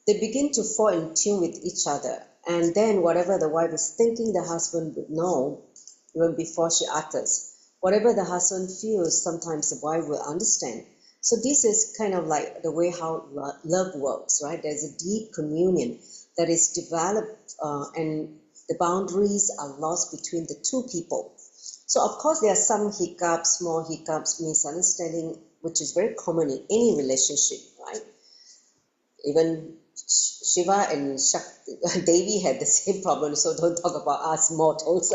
They begin to fall in tune with each other, and then whatever the wife is thinking, the husband would know even before she utters. Whatever the husband feels, sometimes the wife will understand. So this is kind of like the way how love works, right? There's a deep communion that is developed, and the boundaries are lost between the two people. So of course there are some hiccups, small hiccups, misunderstanding, which is very common in any relationship, right? Even Shiva and Devi had the same problem, so don't talk about us mortals.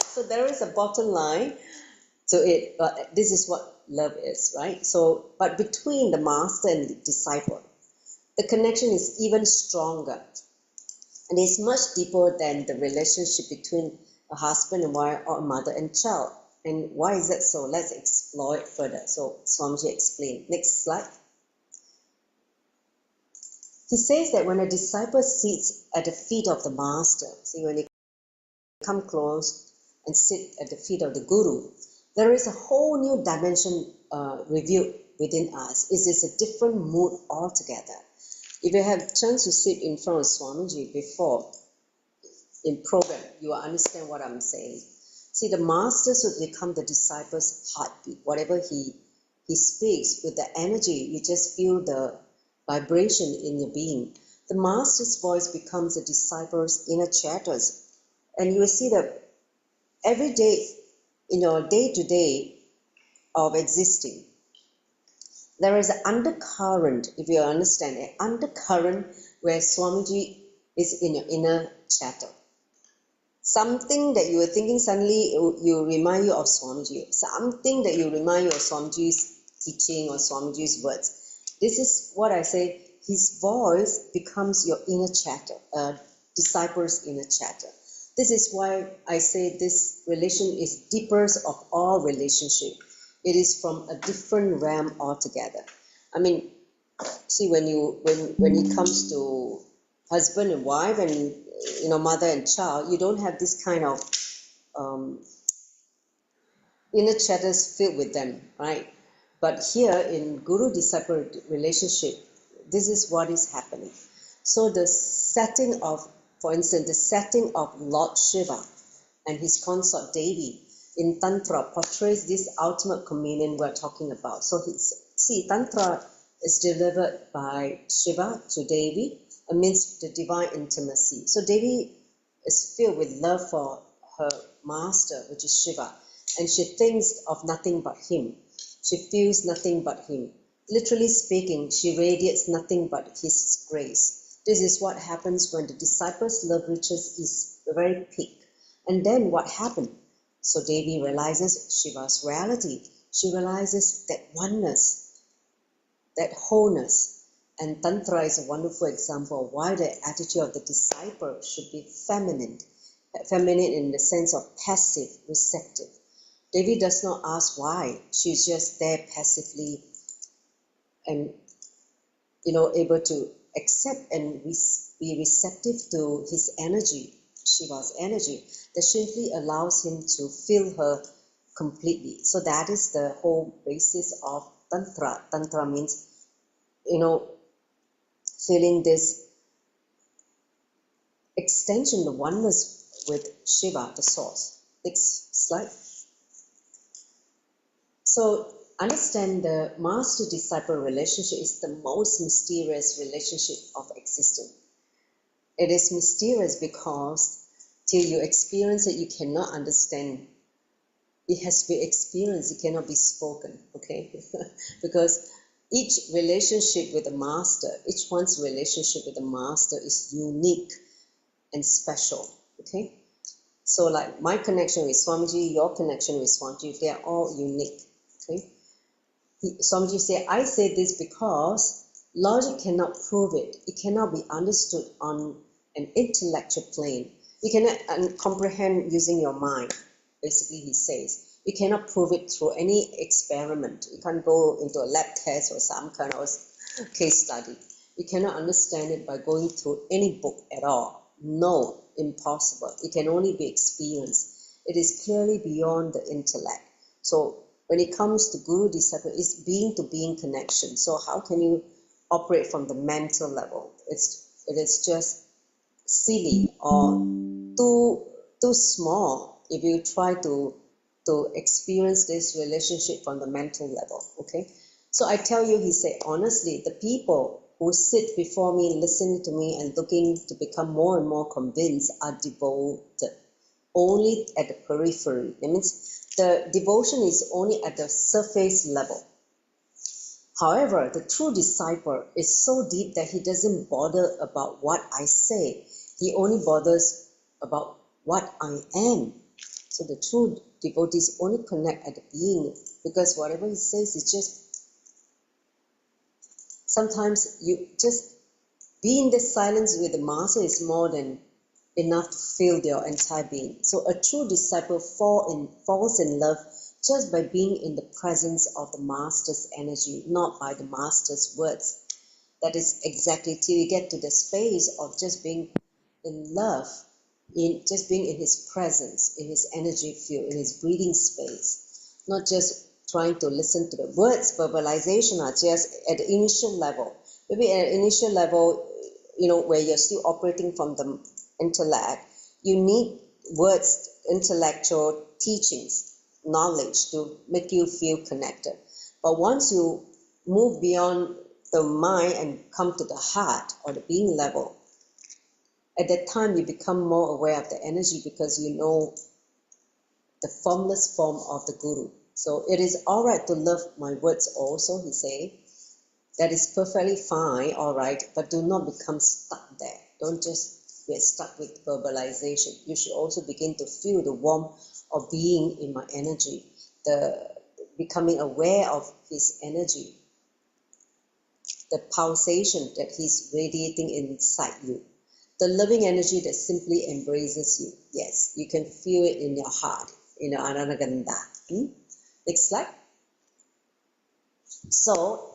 So there is a bottom line to it, but this is what love is, right? So, but between the master and the disciple, the connection is even stronger, and it's much deeper than the relationship between a husband and wife or a mother and child. And why is that so? Let's explore it further. So Swamiji explained. Next slide. He says that when a disciple sits at the feet of the master, see, when you come close and sit at the feet of the guru, there is a whole new dimension revealed within us. It is a different mood altogether. If you have chance to sit in front of Swamiji before in program, you will understand what I'm saying. See, the master should become the disciple's heartbeat. Whatever he speaks with the energy, you just feel the vibration in your being. The master's voice becomes the disciple's inner chatters. And you will see that every day, in your day-to-day of existing, there is an undercurrent, if you understand it, undercurrent where Swamiji is in your inner chatter. Something that you were thinking, suddenly you remind you of Swamiji. Something that you remind you of Swamiji's teaching or Swamiji's words. This is what I say, his voice becomes your inner chatter, disciple's inner chatter. This is why I say this relation is deepest of all relationship. It is from a different realm altogether. I mean, see, when it comes to husband and wife and mother and child, you don't have this kind of inner chatters filled with them, right? But here in guru-disciple relationship, this is what is happening. So the setting of, for instance, the setting of Lord Shiva and his consort Devi in Tantra portrays this ultimate communion we're talking about. So Tantra is delivered by Shiva to Devi amidst the divine intimacy. So Devi is filled with love for her master, which is Shiva, and she thinks of nothing but him. She feels nothing but him. Literally speaking, she radiates nothing but his grace. This is what happens when the disciple's love reaches its very peak. And then what happened? So Devi realizes Shiva's reality. She realizes that oneness, that wholeness. And Tantra is a wonderful example of why the attitude of the disciple should be feminine. Feminine in the sense of passive, receptive. Devi does not ask why. She's just there passively and able to accept and be receptive to his energy, Shiva's energy, that simply allows him to feel her completely. So that is the whole basis of Tantra. Tantra means, feeling this extension, the oneness with Shiva, the source. Next slide. So understand the master-disciple relationship is the most mysterious relationship of existence. It is mysterious because till you experience it, you cannot understand. It has to be experienced, it cannot be spoken, okay? Because each relationship with the master, each one's relationship with the master is unique and special, okay? So like my connection with Swamiji, your connection with Swamiji, they are all unique, okay? Swamiji said, I say this because logic cannot prove it. It cannot be understood on an intellectual plane. You cannot comprehend using your mind, basically he says. You cannot prove it through any experiment. You can't go into a lab test or some kind of case study. You cannot understand it by going through any book at all. No, impossible. It can only be experienced. It is clearly beyond the intellect. So when it comes to guru-disciple, it's being-to-being connection. So how can you operate from the mental level. It is just silly or too small if you try to experience this relationship from the mental level. Okay, so I tell you, he said, honestly, the people who sit before me, listening to me and looking to become more and more convinced are devoted only at the periphery. That means the devotion is only at the surface level. However, the true disciple is so deep that he doesn't bother about what I say. He only bothers about what I am. So the true devotees only connect at the being, because whatever he says is just, sometimes you just be in the silence with the master is more than enough to fill their entire being. So a true disciple falls in love just by being in the presence of the master's energy, not by the master's words. That is exactly till you get to the space of just being in love, in just being in his presence, in his energy field, in his breathing space, not just trying to listen to the words. Verbalization are just at the initial level. Maybe at an initial level, where you're still operating from the intellect, you need words, intellectual teachings, knowledge to make you feel connected. But once you move beyond the mind and come to the heart or the being level, at that time you become more aware of the energy, because you know the formless form of the Guru. So it is all right to love my words also, he say. That is perfectly fine, all right, but do not become stuck there. Don't just get stuck with verbalization. You should also begin to feel the warmth of being in my energy, the becoming aware of his energy, the pulsation that he's radiating inside you, the loving energy that simply embraces you. Yes, you can feel it in your heart, in your ananaganda. Next slide. So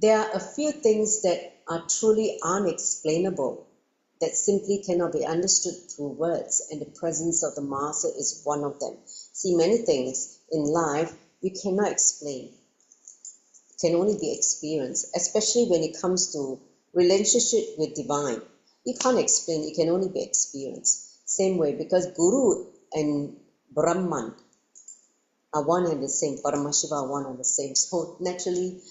there are a few things that are truly unexplainable, that simply cannot be understood through words, and the presence of the master is one of them. See, many things in life we cannot explain, can only be experienced, especially when it comes to relationship with divine. You can't explain, it can only be experienced. Same way, because Guru and Brahman are one and the same, Paramashivam are one and the same. So naturally,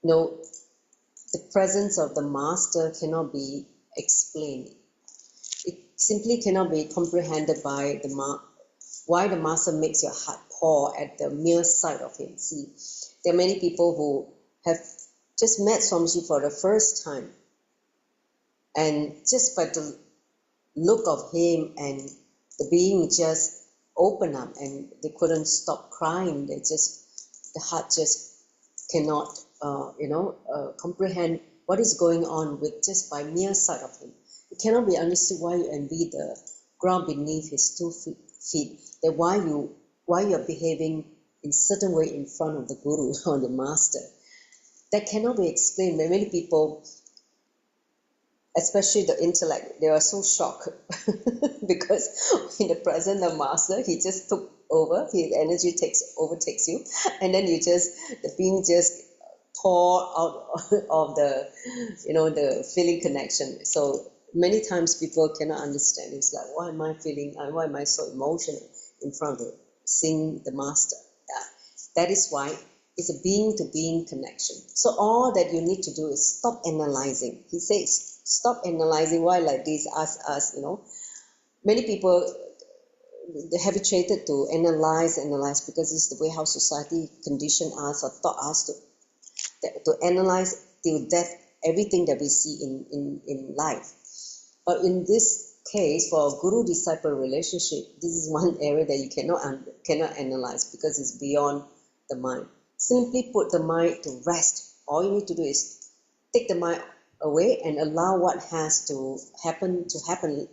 the presence of the master cannot be explained. It simply cannot be comprehended by why the master makes your heart pour at the mere sight of him. See, there are many people who have just met Swamiji for the first time, and just by the look of him and the being just open up, and they couldn't stop crying. The heart just cannot comprehend what is going on with just by mere sight of him. It cannot be understood why you envy the ground beneath his 2 feet, that why you are behaving in certain way in front of the Guru or the master. That cannot be explained. Many people, especially the intellect, they are so shocked because in the presence of master, he just took over, his energy overtakes you, and then the being just pour out of the feeling connection. So many times people cannot understand. It's like, why am I feeling, why am I so emotional in front of seeing the master? Yeah. That is why it's a being to being connection. So all that you need to do is stop analyzing. He says, stop analyzing. Why like this? Us. Many people, they're habituated to analyze because it's the way how society conditioned us or taught us to analyze till death everything that we see in life. But in this case, for a guru-disciple relationship, this is one area that you cannot analyze, because it's beyond the mind. Simply put the mind to rest. All you need to do is take the mind away and allow what has to happen.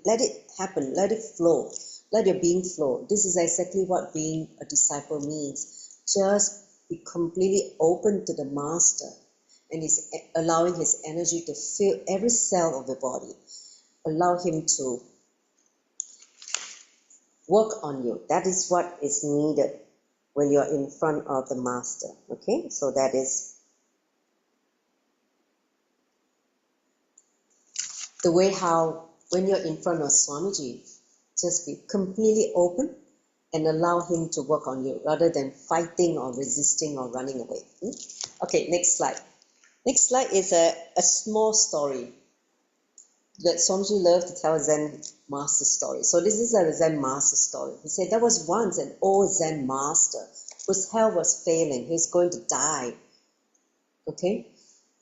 Let it happen. Let it flow. Let your being flow. This is exactly what being a disciple means. Just be completely open to the master, and is allowing his energy to fill every cell of the body. Allow him to work on you. That is what is needed when you are in front of the master. Okay, so that is the way how when you're in front of Swamiji, just be completely open and allow him to work on you rather than fighting or resisting or running away. Okay, next slide. Next slide is a small story that Swamiji loved to tell Zen master story. So this is a Zen master story. He said there was once an old Zen master whose health was failing. He's going to die. Okay?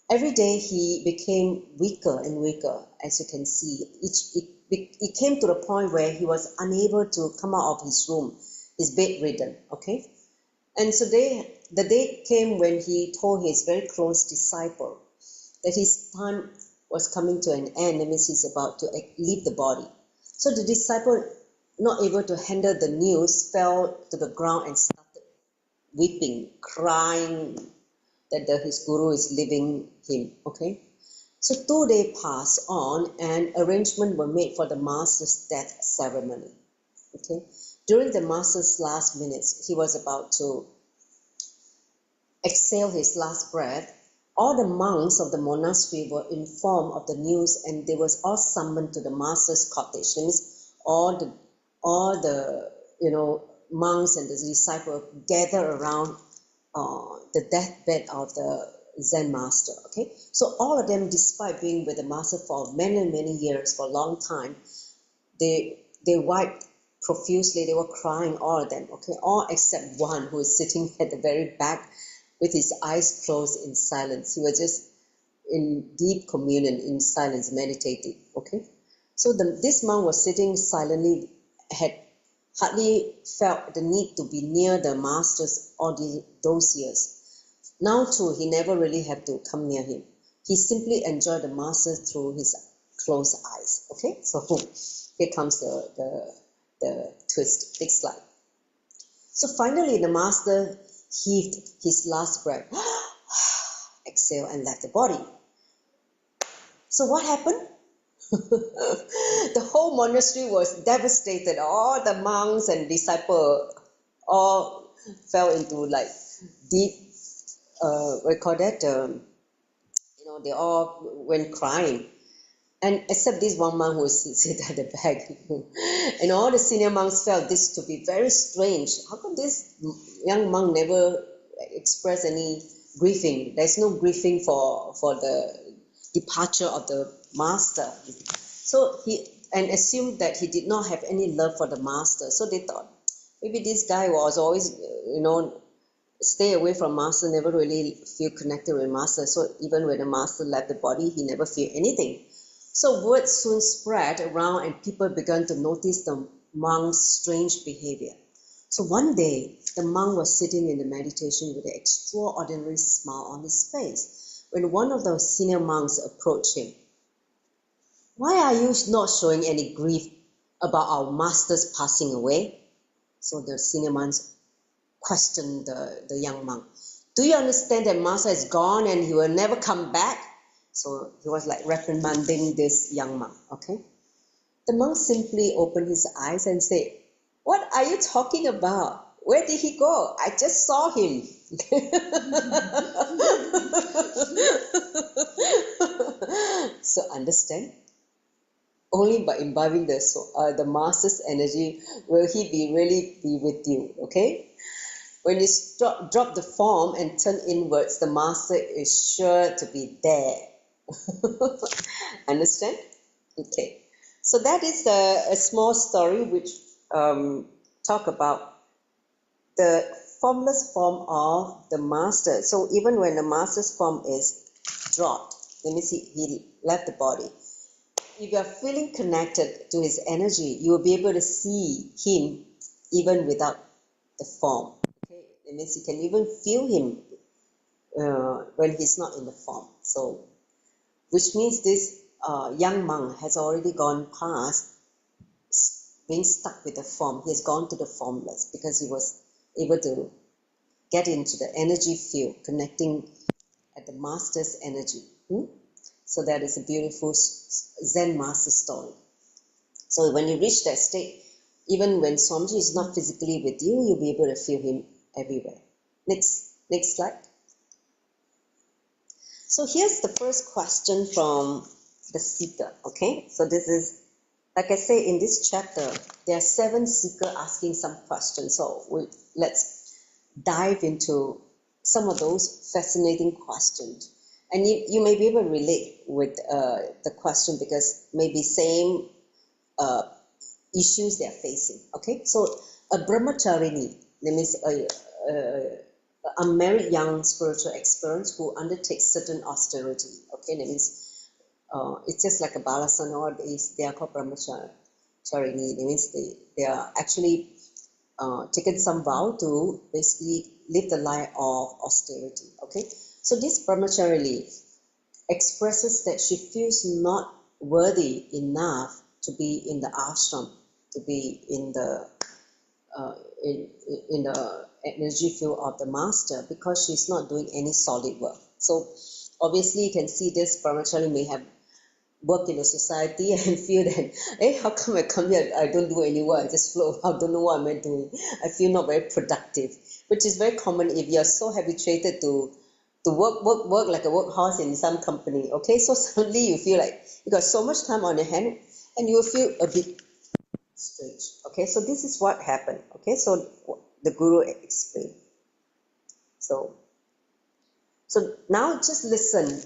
Every day he became weaker and weaker, as you can see. It came to the point where he was unable to come out of his room. He's bedridden. Okay? And so the day came when he told his very close disciple that his time was coming to an end. That means he's about to leave the body. So the disciple, not able to handle the news, fell to the ground and started weeping, crying that his guru is leaving him. Okay. So 2 days passed on and arrangements were made for the master's death ceremony. Okay. During the master's last minutes, he was about to exhale his last breath. All the monks of the monastery were informed of the news, and they was all summoned to the master's cottage. That means all the monks and the disciples gather around the deathbed of the Zen master. Okay, so all of them, despite being with the master for many years, for a long time, they wiped profusely. They were crying, all of them. Okay, all except one who is sitting at the very back, with his eyes closed in silence. He was just in deep communion, in silence, meditating. Okay? So this monk was sitting silently, had hardly felt the need to be near the masters all those years. Now too, he never really had to come near him. He simply enjoyed the master through his closed eyes. Okay? So here comes the twist. Next slide. So finally, the master heaved his last breath, exhale, and left the body. So what happened? The whole monastery was devastated. All the monks and disciples all fell into like deep, we call that, they all went crying. And except this one monk who was sitting at the back. And all the senior monks felt this to be very strange. How come this young monk never expressed any grieving? There's no grieving for the departure of the master. So he assumed that he did not have any love for the master. So they thought maybe this guy was always, stay away from master, never really feel connected with master. So even when the master left the body, he never feel anything. So word soon spread around and people began to notice the monk's strange behavior. So one day, the monk was sitting in the meditation with an extraordinary smile on his face when one of the senior monks approached him. "Why are you not showing any grief about our master's passing away?" So the senior monks questioned the young monk. "Do you understand that master is gone and he will never come back?" So he was like reprimanding this young monk. Okay. The monk simply opened his eyes and said, "What are you talking about? Where did he go? I just saw him." So understand, only by imbibing the master's energy will he really be with you. Okay. When you drop the form and turn inwards, the master is sure to be there. Understand? Okay. So that is a small story which talk about the formless form of the master. So even when the master's form is dropped, let me see, he left the body. If you are feeling connected to his energy, you will be able to see him even without the form. Okay, that means you can even feel him when he's not in the form. So, which means this young monk has already gone past being stuck with the form. He has gone to the formless because he was able to get into the energy field, connecting at the master's energy. So that is a beautiful Zen master story. So when you reach that state, even when Swamiji is not physically with you, you'll be able to feel him everywhere. Next slide. So here's the first question from the seeker. Okay, so this is, like I say, in this chapter, there are 7 seekers asking some questions. So let's dive into some of those fascinating questions. And you may be able to relate with the question because maybe same issues they are facing. Okay, so a brahmacharini, that means a married young spiritual experience who undertakes certain austerity. Okay, that means it's just like a balasa nowadays. They are called brahmacharini. That means they are actually taken some vow to basically live the life of austerity. Okay, so this brahmachari expresses that she feels not worthy enough to be in the ashram, to be in the in the energy field of the master, because she's not doing any solid work. So obviously you can see this brahmachari may have worked in the society and feel that, hey, how come I come here, I don't do any work, I just float, I don't know what am I doing, I feel not very productive, which is very common if you're so habituated to work like a workhorse in some company. Okay, so suddenly you feel like you got so much time on your hand and you will feel a bit strange. Okay, so this is what happened. Okay, so the guru explained. So now just listen.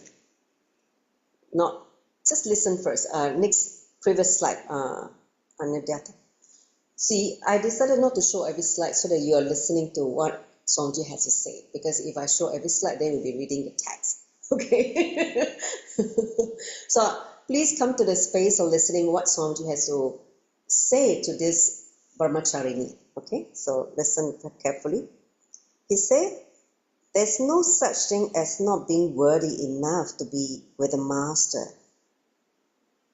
Not just listen first. Next previous slide, Anadyata. See, I decided not to show every slide so that you are listening to what Swamiji has to say. Because if I show every slide, then we'll be reading the text. Okay. So please come to the space of listening what Swamiji has to say to this brahmacharini. Okay, so listen carefully. He said, there's no such thing as not being worthy enough to be with the master,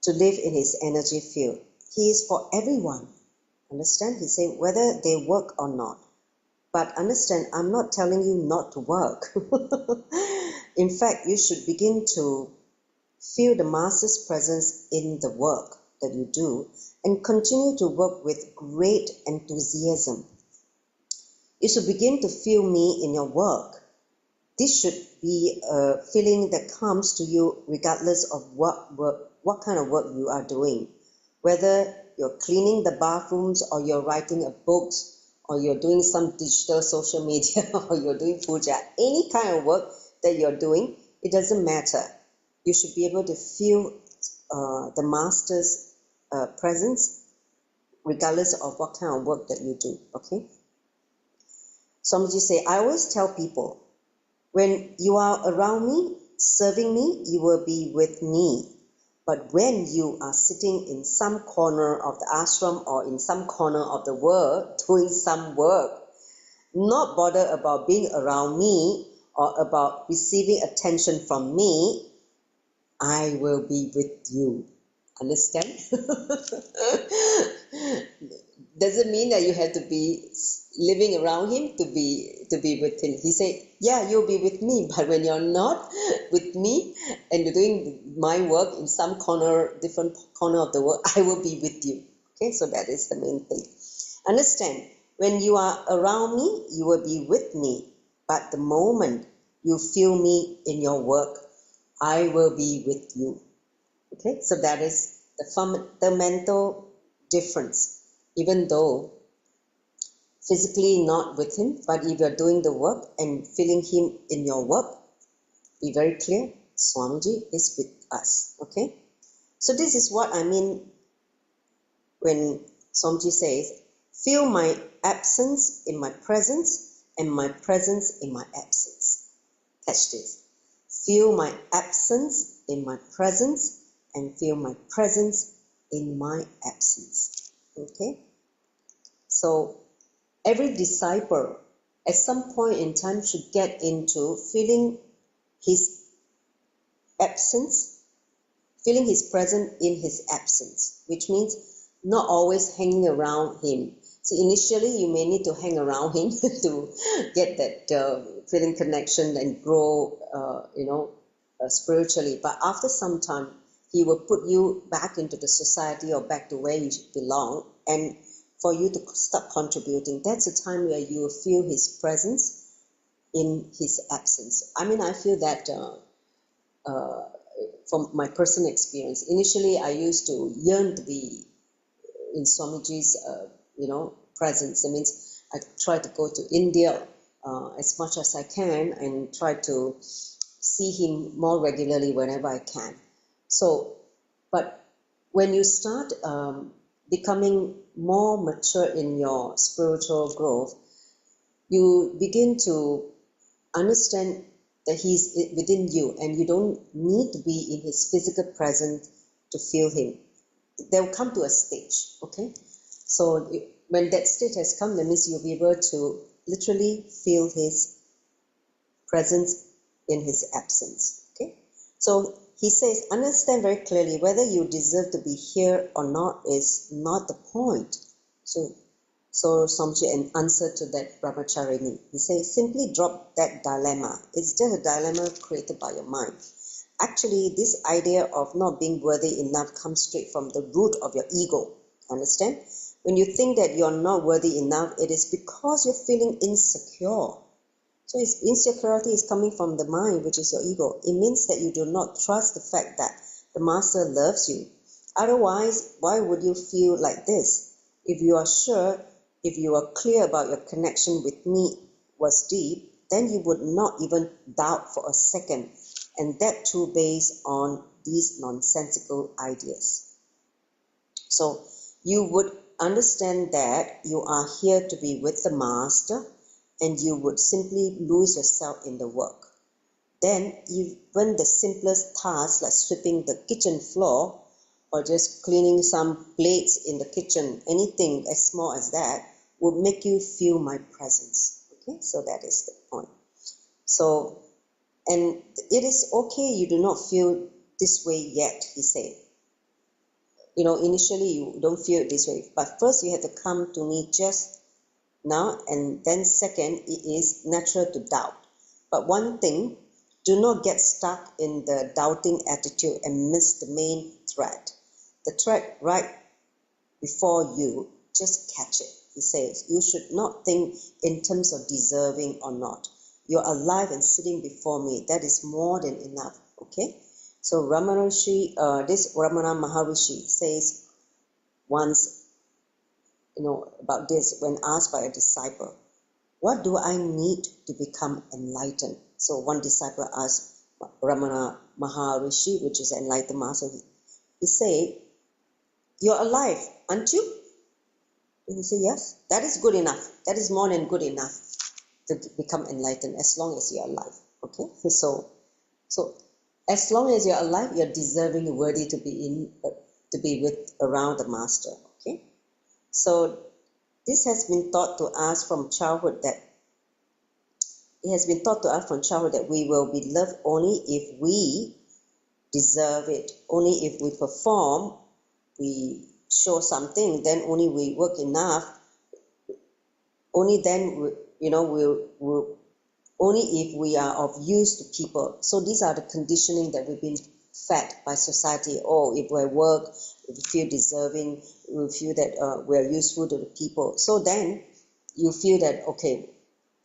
to live in his energy field. He is for everyone. Understand? He said, whether they work or not. But understand, I'm not telling you not to work. In fact, you should begin to feel the master's presence in the work that you do and continue to work with great enthusiasm. You should begin to feel me in your work. This should be a feeling that comes to you regardless of what kind of work you are doing. Whether you're cleaning the bathrooms or you're writing a book or you're doing some digital social media or you're doing puja, any kind of work that you're doing, it doesn't matter. You should be able to feel the master's presence regardless of what kind of work that you do. Okay? Swamiji say, I always tell people, when you are around me, serving me, you will be with me. But when you are sitting in some corner of the ashram or in some corner of the world doing some work, not bother about being around me or about receiving attention from me, I will be with you. Understand? Doesn't mean that you have to be living around him to be with him. He said, yeah, you'll be with me, but when you're not with me and you're doing my work in some different corner of the world, I will be with you. Okay, so that is the main thing. Understand, when you are around me, you will be with me, but the moment you feel me in your work, I will be with you. Okay, so that is the fundamental difference. Even though physically not with him, but if you're doing the work and feeling him in your work, be very clear, Swamiji is with us. Okay, so this is what I mean when Swamiji says, feel my absence in my presence and my presence in my absence. Catch this. Feel my absence in my presence and feel my presence in my absence. Okay? So every disciple at some point in time should get into feeling his absence, feeling his presence in his absence, which means not always hanging around him. See, initially you may need to hang around him to get that feeling connection and grow, spiritually. But after some time, he will put you back into the society or back to where you belong, and for you to start contributing. That's a time where you will feel his presence in his absence. I mean, I feel that from my personal experience. Initially, I used to yearn to be in Swamiji's, presence. That means I try to go to India as much as I can and try to see him more regularly whenever I can. So, but when you start becoming more mature in your spiritual growth, you begin to understand that he's within you and you don't need to be in his physical presence to feel him. They'll come to a stage, okay? So when that stage has come, that means you'll be able to literally feel his presence in his absence, okay? So he says, understand very clearly whether you deserve to be here or not is not the point. So Swamiji answered to that brahmacharini. He says, simply drop that dilemma. It's just a dilemma created by your mind. Actually, this idea of not being worthy enough comes straight from the root of your ego. Understand? When you think that you're not worthy enough, it is because you're feeling insecure. So insecurity is coming from the mind, which is your ego. It means that you do not trust the fact that the master loves you. Otherwise, why would you feel like this? If you are sure, if you are clear about your connection with me was deep, then you would not even doubt for a second, and that too based on these nonsensical ideas. So you would understand that you are here to be with the master, and you would simply lose yourself in the work. Then even the simplest tasks like sweeping the kitchen floor or just cleaning some plates in the kitchen, anything as small as that, would make you feel my presence. Okay, so that is the point. So, and it is okay you do not feel this way yet, he said. Initially you don't feel this way, but first you have to come to me just now, and then second, it is natural to doubt. But one thing, do not get stuck in the doubting attitude and miss the main thread. The thread right before you, just catch it. He says, you should not think in terms of deserving or not. You're alive and sitting before me. That is more than enough. Okay? So this Ramana Maharishi says once, about this when asked by a disciple, what do I need to become enlightened? So one disciple asked Ramana Maharishi, which is enlightened master, he said, you're alive, aren't you? And he said, yes, that is good enough. That is more than good enough to become enlightened as long as you're alive. Okay? So as long as you're alive, you're deserving and worthy to be around the master. Okay? So this has been taught to us from childhood that we will be loved only if we deserve it, only if we perform, we show something, then only we work enough, only then only if we are of use to people. So these are the conditioning that we've been fed by society. Oh, if we work, if we feel deserving, we feel that we are useful to the people. So then you feel that, okay,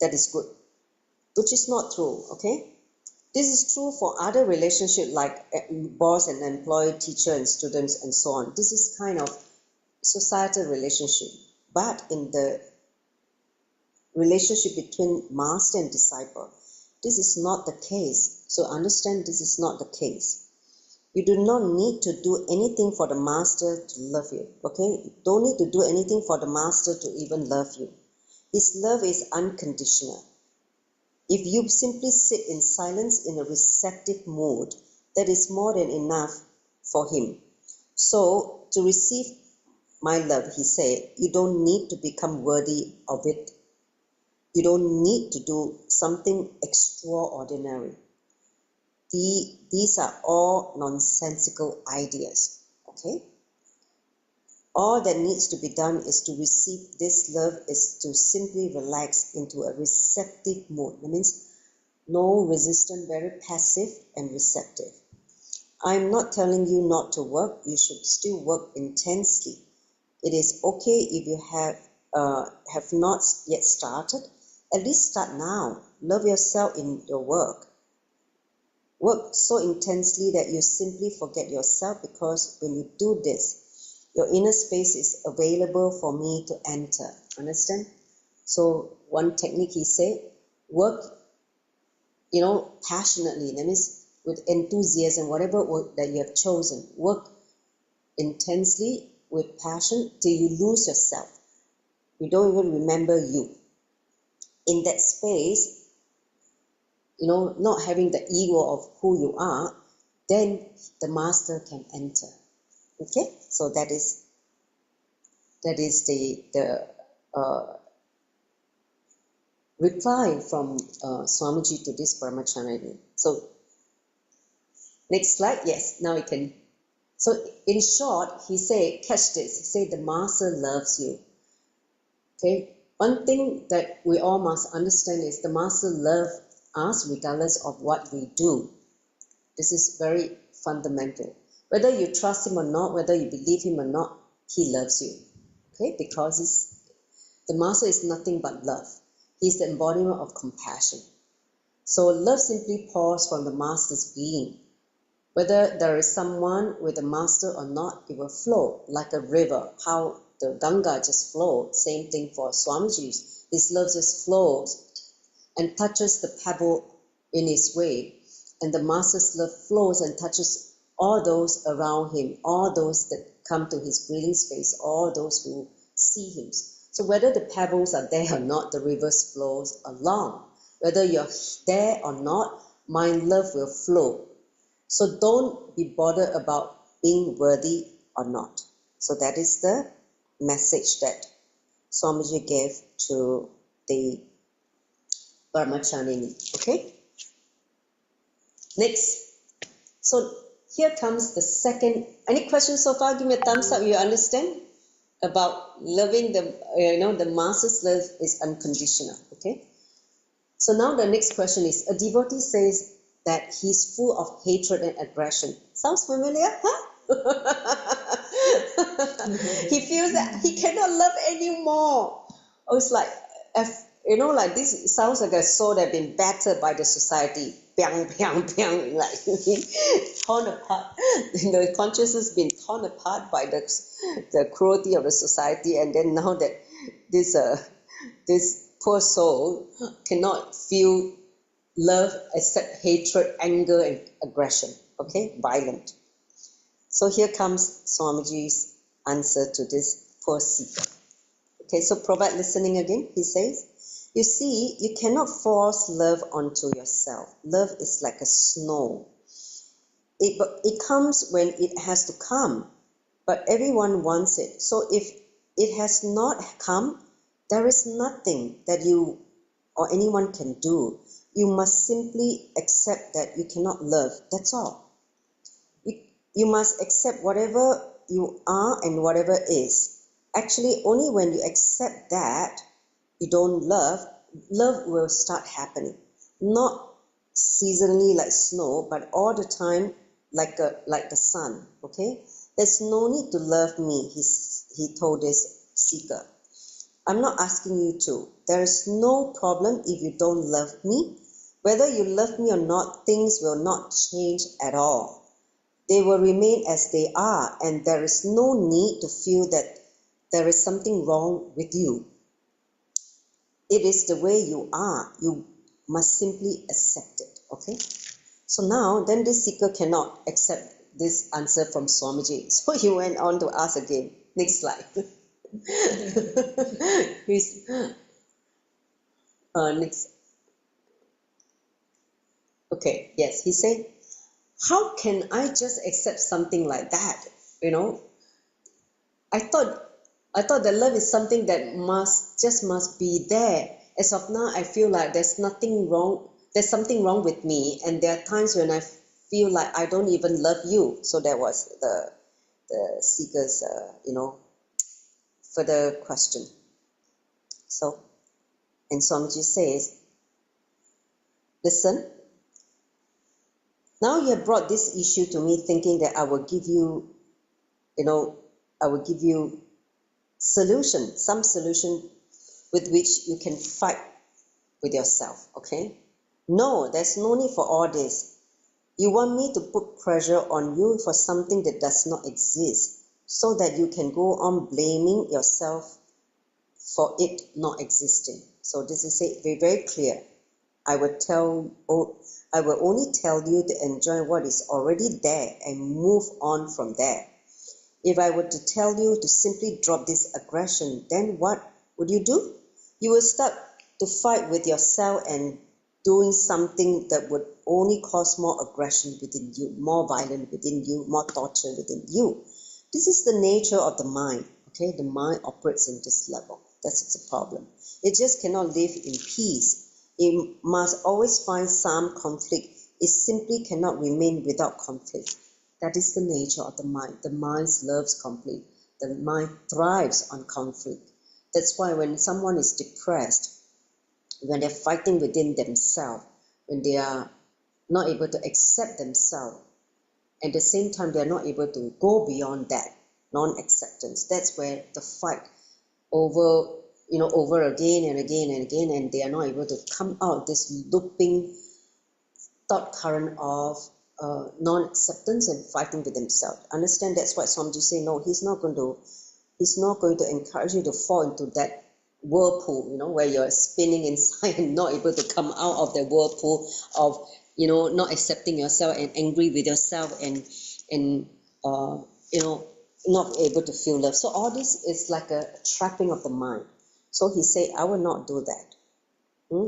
that is good, which is not true, okay? This is true for other relationships like boss and employee, teacher and students and so on. This is kind of societal relationship. But in the relationship between master and disciple, this is not the case. So understand this is not the case. You do not need to do anything for the master to love you, okay? You don't need to do anything for the master to even love you. His love is unconditional. If you simply sit in silence in a receptive mood, that is more than enough for him. So to receive my love, he said, you don't need to become worthy of it. You don't need to do something extraordinary. These are all nonsensical ideas, okay? All that needs to be done is to receive this love, is to simply relax into a receptive mood. That means no resistance, very passive and receptive. I'm not telling you not to work. You should still work intensely. It is okay if you have not yet started. At least start now. Love yourself in your work. Work so intensely that you simply forget yourself, because when you do this, your inner space is available for me to enter. Understand? So one technique he said, work, passionately. That means with enthusiasm, whatever work that you have chosen. Work intensely with passion till you lose yourself. You don't even remember you. In that space, not having the ego of who you are, then the master can enter. Okay, so that is the reply from Swamiji to this Brahmacharya. So next slide. Yes, now you can. So in short, he say, catch this. He say the master loves you. Okay, one thing that we all must understand is the master loves us regardless of what we do. This is very fundamental. Whether you trust him or not, whether you believe him or not, he loves you. Okay, because the master is nothing but love. He's the embodiment of compassion. So love simply pours from the master's being. Whether there is someone with a master or not, it will flow like a river. How the Ganga just flowed. Same thing for Swamiji. His love just flows and touches the pebble in his way. And the master's love flows and touches all those around him, all those that come to his breathing space, all those who see him. So whether the pebbles are there or not, the river flows along. Whether you're there or not, my love will flow. So don't be bothered about being worthy or not. So that is the message that Swamiji gave to the Brahmacharya. Okay? Next. So here comes the second. Any questions so far? Give me a thumbs up. You understand about loving the master's love is unconditional. Okay. So now the next question is: a devotee says that he's full of hatred and aggression. Sounds familiar, huh? He feels that he cannot love anymore. Oh, it's like, like this sounds like a soul that has been battered by the society. Bang, bang, bang, like torn apart. The consciousness has been torn apart by the cruelty of the society, and then now that this poor soul cannot feel love except hatred, anger, and aggression. Okay, violent. So here comes Swamiji's answer to this poor seeker. Okay, so provide listening again. He says, you see, you cannot force love onto yourself. Love is like a snow. It comes when it has to come, but everyone wants it. So if it has not come, there is nothing that you or anyone can do. You must simply accept that you cannot love. That's all. You must accept whatever you are and whatever is. Actually, only when you accept that you don't love will start happening. Not seasonally like snow, but all the time like the sun. Okay? There's no need to love me, he told this seeker. I'm not asking you to. There is no problem if you don't love me. Whether you love me or not, things will not change at all. They will remain as they are, and there is no need to feel that there is something wrong with you. It is the way you are. You must simply accept it. Okay? So now, then this seeker cannot accept this answer from Swamiji. So he went on to ask again. Next slide. Next. Okay, yes, he said, how can I just accept something like that? I thought that love is something that must be there. As of now, I feel like there's something wrong with me, and there are times when I feel like I don't even love you. So that was the seeker's further question. So, and Swamiji says, listen, now you have brought this issue to me thinking that I will give you, some solution with which you can fight with yourself, okay? No, there's no need for all this. You want me to put pressure on you for something that does not exist, so that you can go on blaming yourself for it not existing. So this is it, very, very clear. I will only tell you to enjoy what is already there and move on from there. If I were to tell you to simply drop this aggression, then what would you do? You will start to fight with yourself and doing something that would only cause more aggression within you, more violence within you, more torture within you. This is the nature of the mind. Okay, the mind operates in this level. That's the problem. It just cannot live in peace. It must always find some conflict. It simply cannot remain without conflict. That is the nature of the mind. The mind loves conflict. The mind thrives on conflict. That's why when someone is depressed, when they're fighting within themselves, when they are not able to accept themselves, at the same time they are not able to go beyond that non-acceptance, that's where the fight over again and again and again, and they are not able to come out this looping thought current of non-acceptance and fighting with themselves. Understand? That's why Swamiji say no, he's not going to encourage you to fall into that whirlpool, where you're spinning inside and not able to come out of the whirlpool of not accepting yourself and angry with yourself and not able to feel love. So all this is like a trapping of the mind. So he said, I will not do that.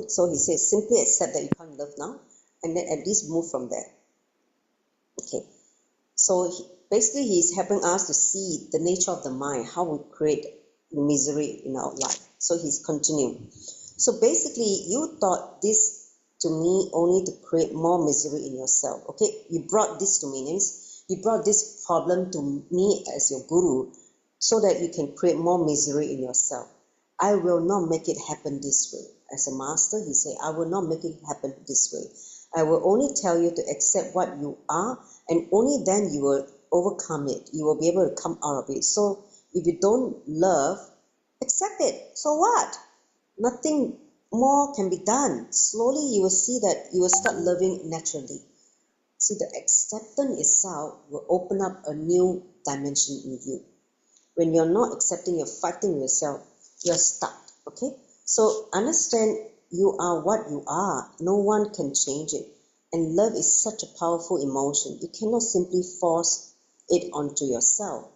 So he says, simply accept that you can't love now, and then at least move from there. Okay. So basically he's helping us to see the nature of the mind, how we create misery in our life. So he's continuing. So basically you taught this to me only to create more misery in yourself. Okay, you brought this to me, means you brought this problem to me as your guru so that you can create more misery in yourself. I will not make it happen this way. As a master, he said, I will not make it happen this way. I will only tell you to accept what you are, and only then you will overcome it. You will be able to come out of it. So if you don't love, accept it. So what? Nothing more can be done. Slowly you will see that you will start loving naturally. See, the acceptance itself will open up a new dimension in you. When you're not accepting, you're fighting with yourself, you're stuck. Okay? So understand, you are what you are. No one can change it. And love is such a powerful emotion. You cannot simply force it onto yourself.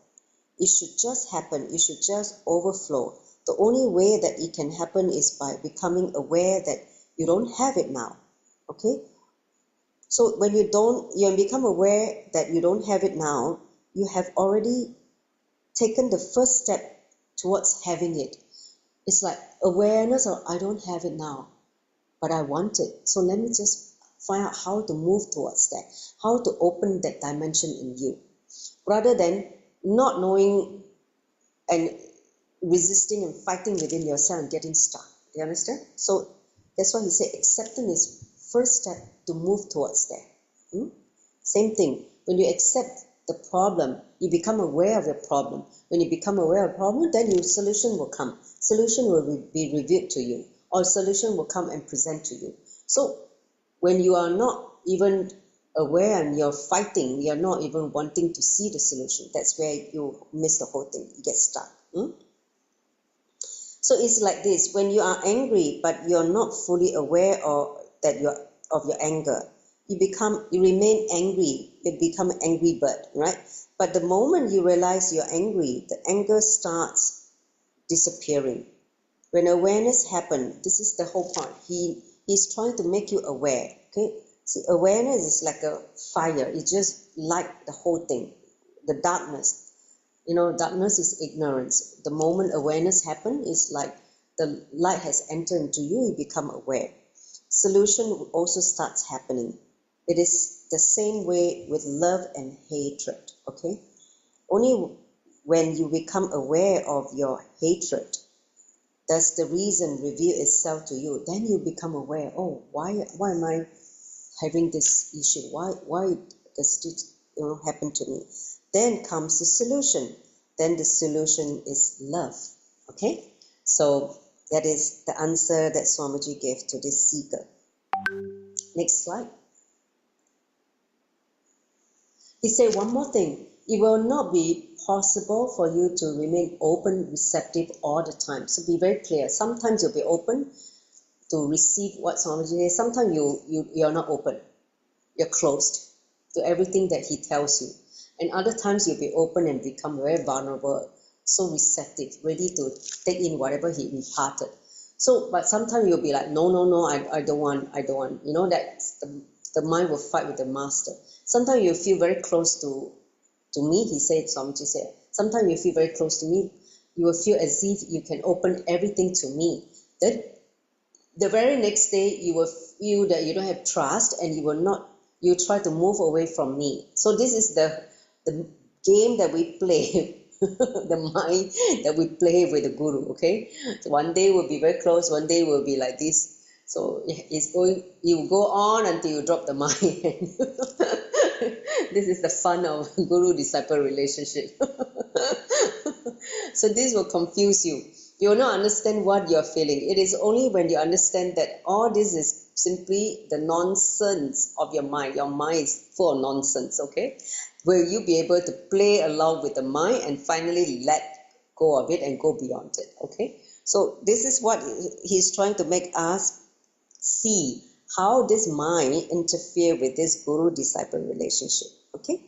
It should just happen. It should just overflow. The only way that it can happen is by becoming aware that you don't have it now. Okay? So when you become aware that you don't have it now, you have already taken the first step towards having it. It's like awareness of, I don't have it now, but I want it. So let me just find out how to move towards that, how to open that dimension in you, rather than not knowing and resisting and fighting within yourself and getting stuck. Do you understand? So that's why he said acceptance is first step to move towards that. Same thing. When you accept the problem, you become aware of your problem. When you become aware of the problem, then your solution will come. Solution will be revealed to you, or solution will come and present to you. So when you are not even aware and you're fighting, you're not even wanting to see the solution, that's where you miss the whole thing. You get stuck. So it's like this: when you are angry, but you're not fully aware of your anger, you remain angry. You become an angry bird, right? But the moment you realize you're angry, the anger starts disappearing. When awareness happens, this is the whole point. He's trying to make you aware. Okay, see, awareness is like a fire. It just light the whole thing, the darkness. Darkness is ignorance. The moment awareness happens, it's like the light has entered into you, you become aware. Solution also starts happening. It is the same way with love and hatred, okay? Only when you become aware of your hatred, does the reason reveal itself to you, then you become aware, oh, why am I having this issue? Why does this happen to me? Then comes the solution. Then the solution is love. Okay? So that is the answer that Swamiji gave to this seeker. Next slide. He said one more thing. It will not be possible for you to remain open, receptive all the time. So be very clear. Sometimes you'll be open to receive what Swamiji says. Sometimes you're not open. You're closed to everything that he tells you. And other times you'll be open and become very vulnerable, so receptive, ready to take in whatever he imparted. So, but sometimes you'll be like, no, I don't want. You know, that the mind will fight with the master. Sometimes you feel very close to me, he said, Swamiji said. Sometimes you feel very close to me. You will feel as if you can open everything to me. Then the very next day you will feel that you don't have trust and you try to move away from me. So this is the game that we play, the mind that we play with the Guru, okay? So one day we'll be very close, one day we'll be like this. So you will go on until you drop the mind. This is the fun of Guru-disciple relationship. So this will confuse you. You will not understand what you're feeling. It is only when you understand that all this is simply the nonsense of your mind. Your mind is full of nonsense, okay? Will you be able to play along with the mind and finally let go of it and go beyond it, okay? So this is what he's trying to make us see, how this mind interfere with this guru-disciple relationship, okay?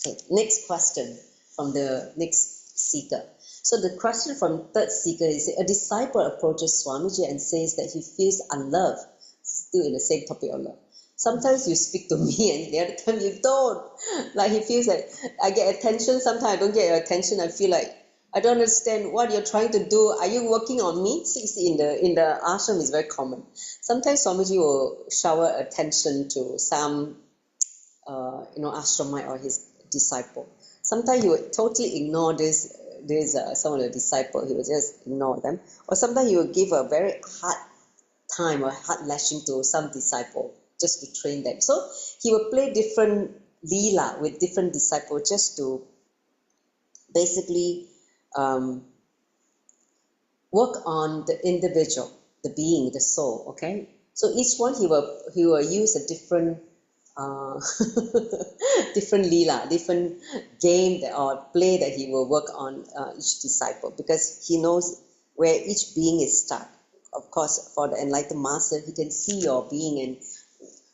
Okay, next question from the next seeker. So the question from third seeker is, a disciple approaches Swamiji and says that he feels unloved, still in the same topic of love. Sometimes you speak to me and the other time you don't. Like he feels like I get attention, sometimes I don't get your attention. I feel like I don't understand what you're trying to do. Are you working on me? See, in the ashram is very common. Sometimes Swamiji will shower attention to some ashramite or his disciple. Sometimes he would totally ignore some of the disciples. He would just ignore them. Or sometimes he would give a very hard time or hard lashing to some disciple just to train them. So he will play different leela with different disciples just to basically work on the individual, the being, the soul. Okay. So each one he will use a different different leela, different game or play that he will work on each disciple, because he knows where each being is stuck. Of course, for the enlightened master, he can see your being and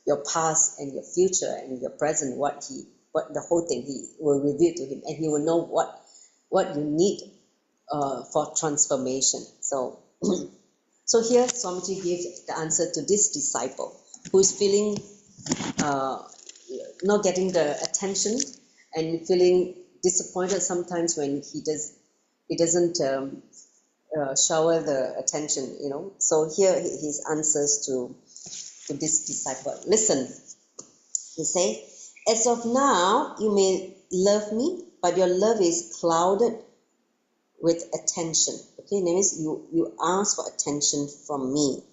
your past and your future and your present, what the whole thing he will reveal to him, and he will know what you need for transformation. So so here Swamiji gives the answer to this disciple who is feeling not getting the attention and feeling disappointed sometimes when he doesn't shower the attention, So here his answers to this disciple. Listen, he says, as of now, you may love me, but your love is clouded with attention. Okay, that means you ask for attention from me,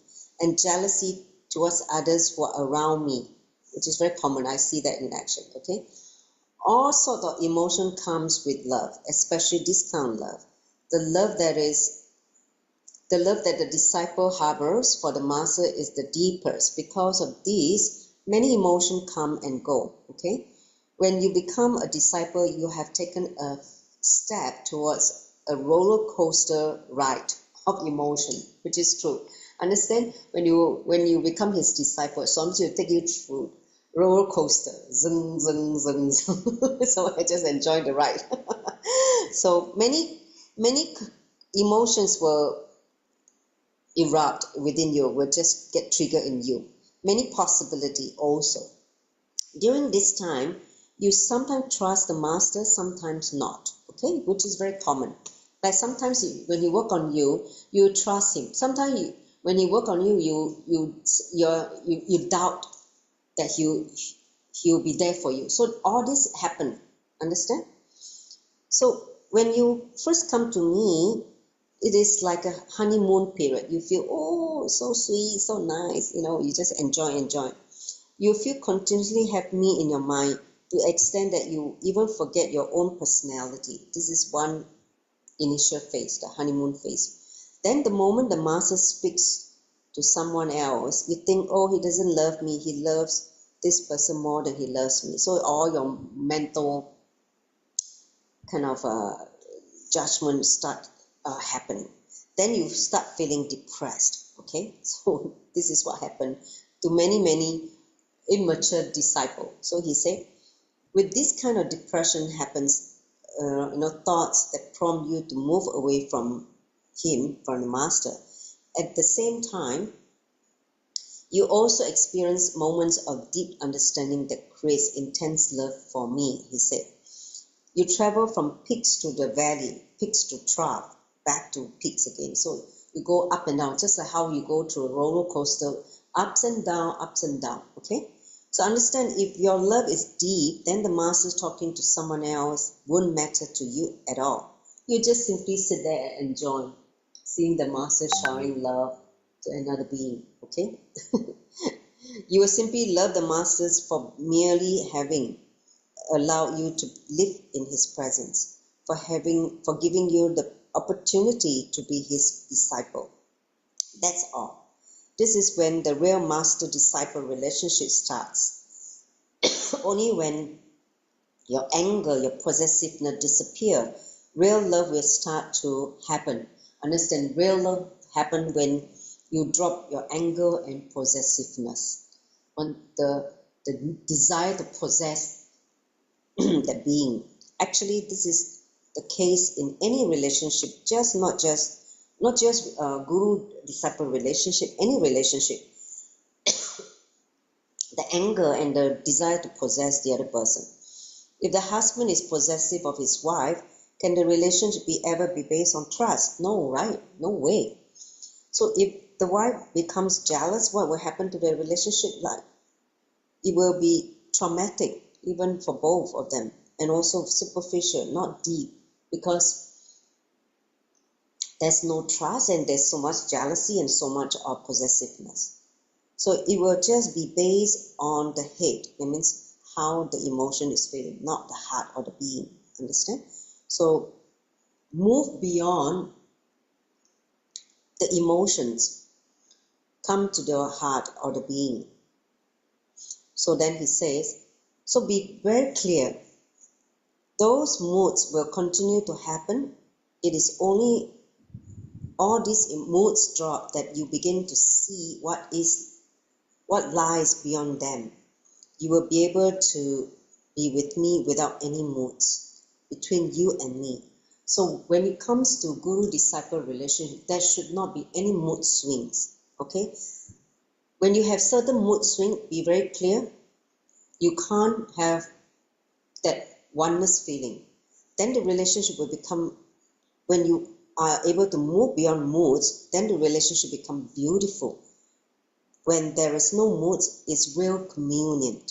and jealousy towards others who are around me, which is very common. I see that in action. Okay, all sort of emotion comes with love, especially discount love, the love that the disciple harbors for the master is the deepest. Because of this, many emotions come and go. Okay, when you become a disciple, you have taken a step towards a roller coaster ride of emotion, which is true. Understand? When you become his disciple, Swamiji will take you through roller coaster, zing, zing, zing, zing. So I just enjoy the ride. So many emotions will erupt within you, will just get triggered in you. Many possibility also. During this time, you sometimes trust the master, sometimes not. Okay, which is very common. Like sometimes when he work on you, you trust him. Sometimes when he work on you, you doubt that he'll be there for you. So all this happen. Understand? So when you first come to me, it is like a honeymoon period. You feel, oh, so sweet, so nice. You just enjoy. You feel continuously have me in your mind to the extent that you even forget your own personality. This is one initial phase, the honeymoon phase. Then the moment the master speaks to someone else, you think, oh, he doesn't love me, he loves this person more than he loves me. So all your mental kind of judgment start happening. Then you start feeling depressed. Okay, so this is what happened to many immature disciples. So he said, with this kind of depression happens, thoughts that prompt you to move away from him, from the master. At the same time, you also experience moments of deep understanding that creates intense love for me, he said. You travel from peaks to the valley, peaks to trough, back to peaks again. So you go up and down, just like how you go through a roller coaster, ups and down, okay? So understand, if your love is deep, then the master talking to someone else won't matter to you at all. You just simply sit there and enjoy seeing the master showering love to another being, okay? You will simply love the masters for merely having allowed you to live in his presence, for giving you the opportunity to be his disciple. That's all. This is when the real master-disciple relationship starts. Only when your anger, your possessiveness disappear, real love will start to happen. Understand, real love happen when you drop your anger and possessiveness, on the desire to possess the being. Actually, this is the case in any relationship, not just guru disciple relationship, any relationship. The anger and the desire to possess the other person. If the husband is possessive of his wife, can the relationship ever be based on trust? No, right? No way. So if the wife becomes jealous, what will happen to the relationship? Like, it will be traumatic, even for both of them, and also superficial, not deep, because there's no trust and there's so much jealousy and so much of possessiveness. So it will just be based on the head. It means how the emotion is feeling, not the heart or the being. Understand? So move beyond the emotions, come to the heart or the being. So then he says, so be very clear. Those moods will continue to happen. It is only all these moods drop that you begin to see what lies beyond them. You will be able to be with me without any moods between you and me. So when it comes to guru-disciple relationship, there should not be any mood swings. Okay? When you have certain mood swing, be very clear. You can't have that oneness feeling. Then the relationship will become, when you are able to move beyond moods, then the relationship becomes beautiful. When there is no moods, it's real communion.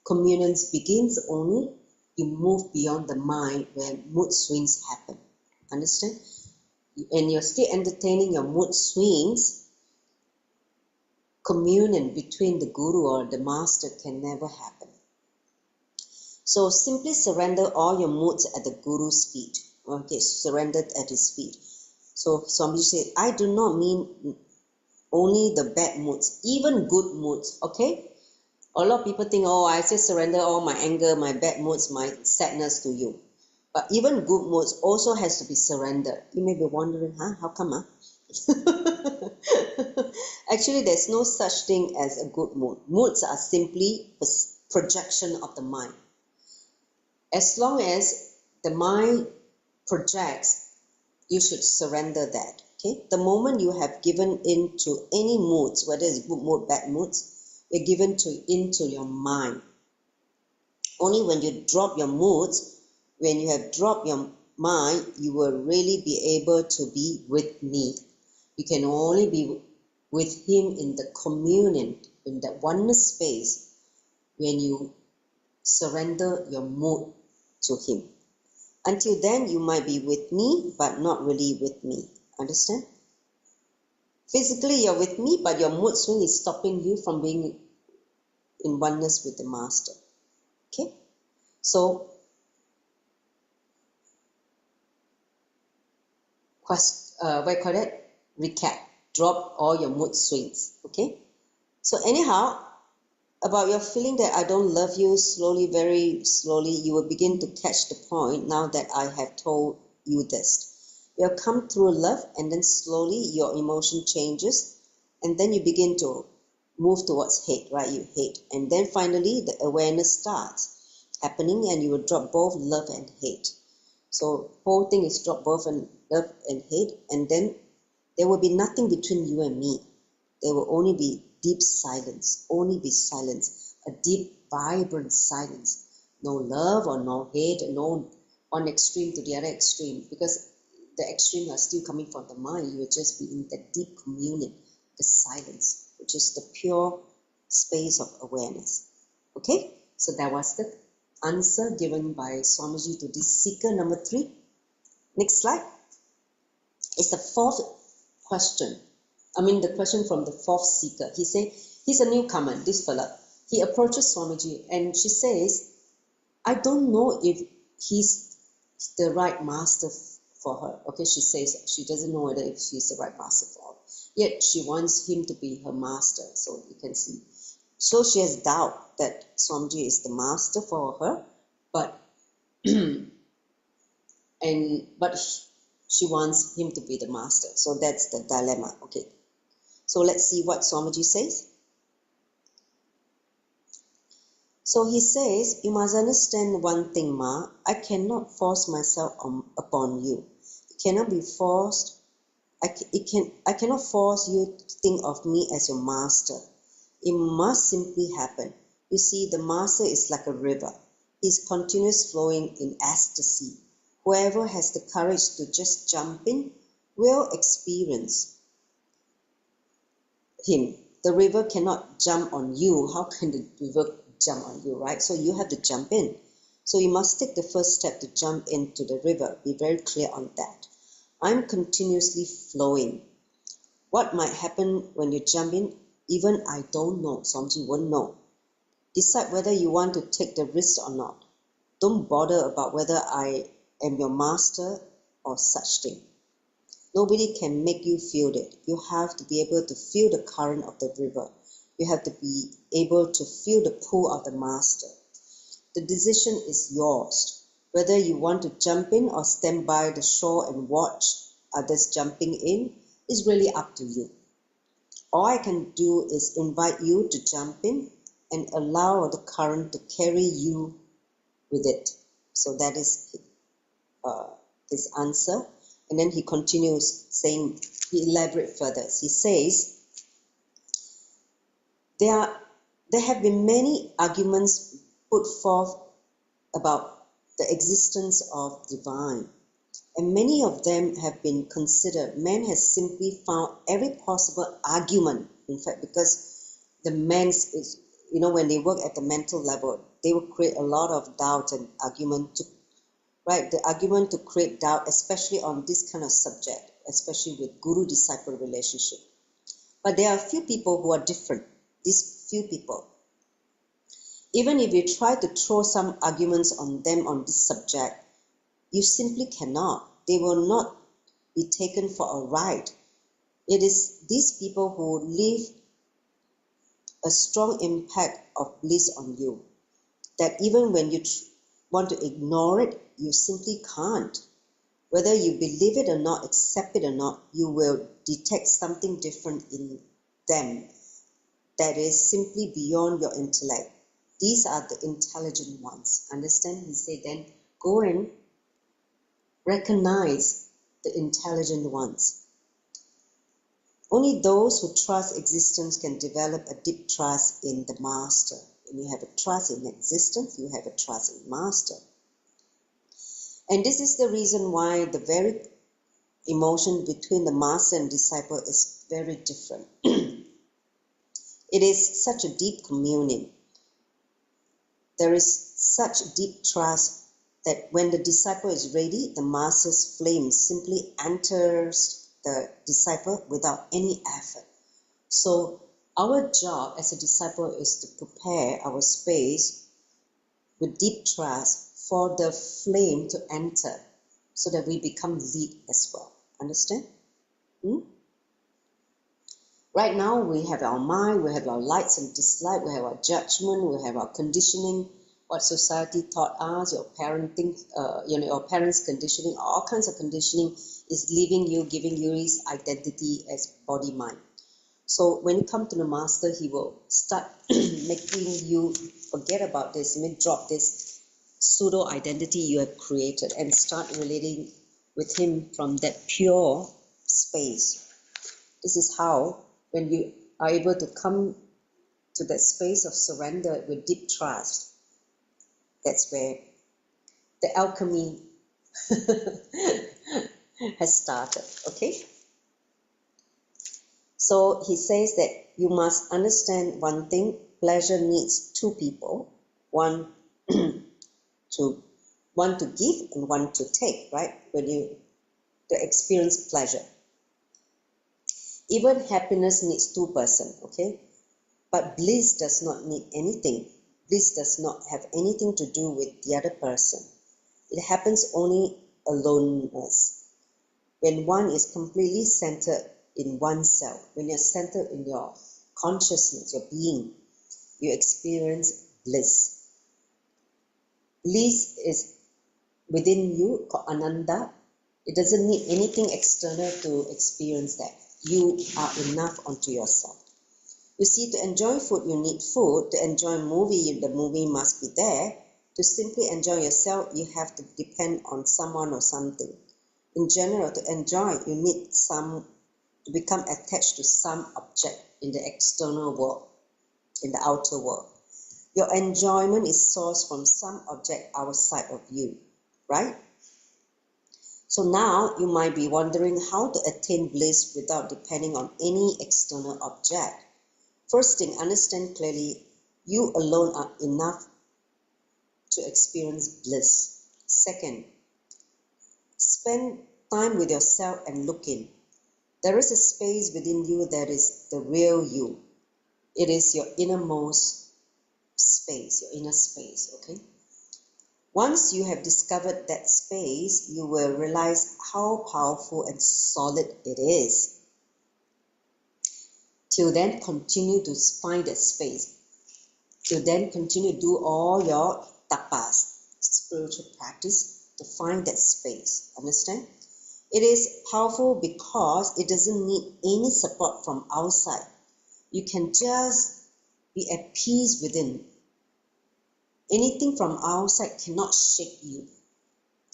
Communion begins only you move beyond the mind when mood swings happen. Understand? And you're still entertaining your mood swings, communion between the guru or the master can never happen. So simply surrender all your moods at the guru's feet. Okay, surrendered at his feet. So Swami said, I do not mean only the bad moods, even good moods, okay? A lot of people think, oh, I just surrender all my anger, my bad moods, my sadness to you. But even good moods also has to be surrendered. You may be wondering, how come? Actually, there's no such thing as a good mood. Moods are simply a projection of the mind. As long as the mind projects, you should surrender that. Okay? The moment you have given in to any moods, whether it's good mood, bad moods, you're given into your mind. Only when you drop your moods, when you have dropped your mind, you will really be able to be with me. You can only be with him in the communion, in that oneness space, when you surrender your mood to him. Until then, you might be with me, but not really with me. Understand? Physically, you're with me, but your mood swing is stopping you from being in oneness with the master. Okay? So, what do you call that? Recap. Drop all your mood swings. Okay? So anyhow, about your feeling that I don't love you, slowly, very slowly, you will begin to catch the point now that I have told you this. You have come through love, and then slowly your emotion changes, and then you begin to move towards hate, right? You hate. And then finally the awareness starts happening, and you will drop both love and hate. So whole thing is drop both and love and hate, and then there will be nothing between you and me. There will only be deep silence, only be silence, a deep, vibrant silence. No love or no hate, no one extreme to the other extreme, because the extreme are still coming from the mind. You will just be in that deep communion, the silence, which is the pure space of awareness. Okay, so that was the answer given by Swamiji to this seeker number 3. Next slide. It's the fourth question. The question from the fourth seeker. He said, he's a newcomer, this fella. He approaches Swamiji and she says, I don't know if he's the right master for her. Okay, she says she doesn't know whether if she's the right master for her. Yet she wants him to be her master, so you can see. So she has doubt that Swamiji is the master for her, but she wants him to be the master. So that's the dilemma. Okay. So let's see what Swamiji says. So he says, you must understand one thing, Ma. I cannot force myself upon you. It cannot be forced. I cannot force you to think of me as your master. It must simply happen. You see, the master is like a river. He's continuous flowing in ecstasy. Whoever has the courage to just jump in will experience him. The river cannot jump on you. How can the river jump on you, right? So you have to jump in. So you must take the first step to jump into the river. Be very clear on that. I'm continuously flowing. What might happen when you jump in? Even I don't know. Swamiji won't know. Decide whether you want to take the risk or not. Don't bother about whether I am your master or such thing. Nobody can make you feel it. You have to be able to feel the current of the river. You have to be able to feel the pull of the master. The decision is yours. Whether you want to jump in or stand by the shore and watch others jumping in is really up to you. All I can do is invite you to jump in and allow the current to carry you with it. So that is his answer. And then he continues saying, he elaborates further. He says, there have been many arguments put forth about the existence of divine, and many of them have been considered. Man has simply found every possible argument, in fact, because the man's is, when they work at the mental level, they will create a lot of doubt and argument the argument to create doubt, especially on this kind of subject, especially with guru-disciple relationship. But there are a few people who are different. These few people, even if you try to throw some arguments on them on this subject, you simply cannot. They will not be taken for a ride. It is these people who leave a strong impact of bliss on you, that even when you want to ignore it, you simply can't. Whether you believe it or not, accept it or not, you will detect something different in them that is simply beyond your intellect. These are the intelligent ones. Understand? He said, then go and recognize the intelligent ones. Only those who trust existence can develop a deep trust in the master. When you have a trust in existence, you have a trust in master. And this is the reason why the very emotion between the master and disciple is very different. It is such a deep communion. There is such deep trust that when the disciple is ready, the master's flame simply enters the disciple without any effort. So our job as a disciple is to prepare our space with deep trust for the flame to enter so that we become lit as well. Understand? Right now, we have our mind, we have our likes and dislikes, we have our judgment, we have our conditioning, what society taught us, your parenting, your parents' conditioning, all kinds of conditioning is leaving you, giving you his identity as body mind. So when you come to the master, he will start making you forget about this, drop this pseudo identity you have created and start relating with him from that pure space. This is how, when you are able to come to that space of surrender with deep trust, that's where the alchemy has started. Okay? So he says that you must understand one thing: pleasure needs two people, one to give and one to take, right? When you to experience pleasure. Even happiness needs two persons, okay? But bliss does not need anything. Bliss does not have anything to do with the other person. It happens only aloneness. When one is completely centered in oneself, when you're centered in your consciousness, your being, you experience bliss. Bliss is within you, called Ananda. It doesn't need anything external to experience that. You are enough unto yourself. You see, to enjoy food, you need food. To enjoy a movie, the movie must be there. To simply enjoy yourself, you have to depend on someone or something. In general, to enjoy, you need to become attached to some object in the external world, in the outer world. Your enjoyment is sourced from some object outside of you, right? So now you might be wondering how to attain bliss without depending on any external object. First thing, understand clearly, you alone are enough to experience bliss. Second, spend time with yourself and look in. There is a space within you that is the real you. It is your innermost space, your inner space, okay? Once you have discovered that space, you will realize how powerful and solid it is. Till then, continue to find that space. Till then, continue to do all your tapas, spiritual practice, to find that space. Understand? It is powerful because it doesn't need any support from outside. You can just be at peace within. Anything from outside cannot shake you.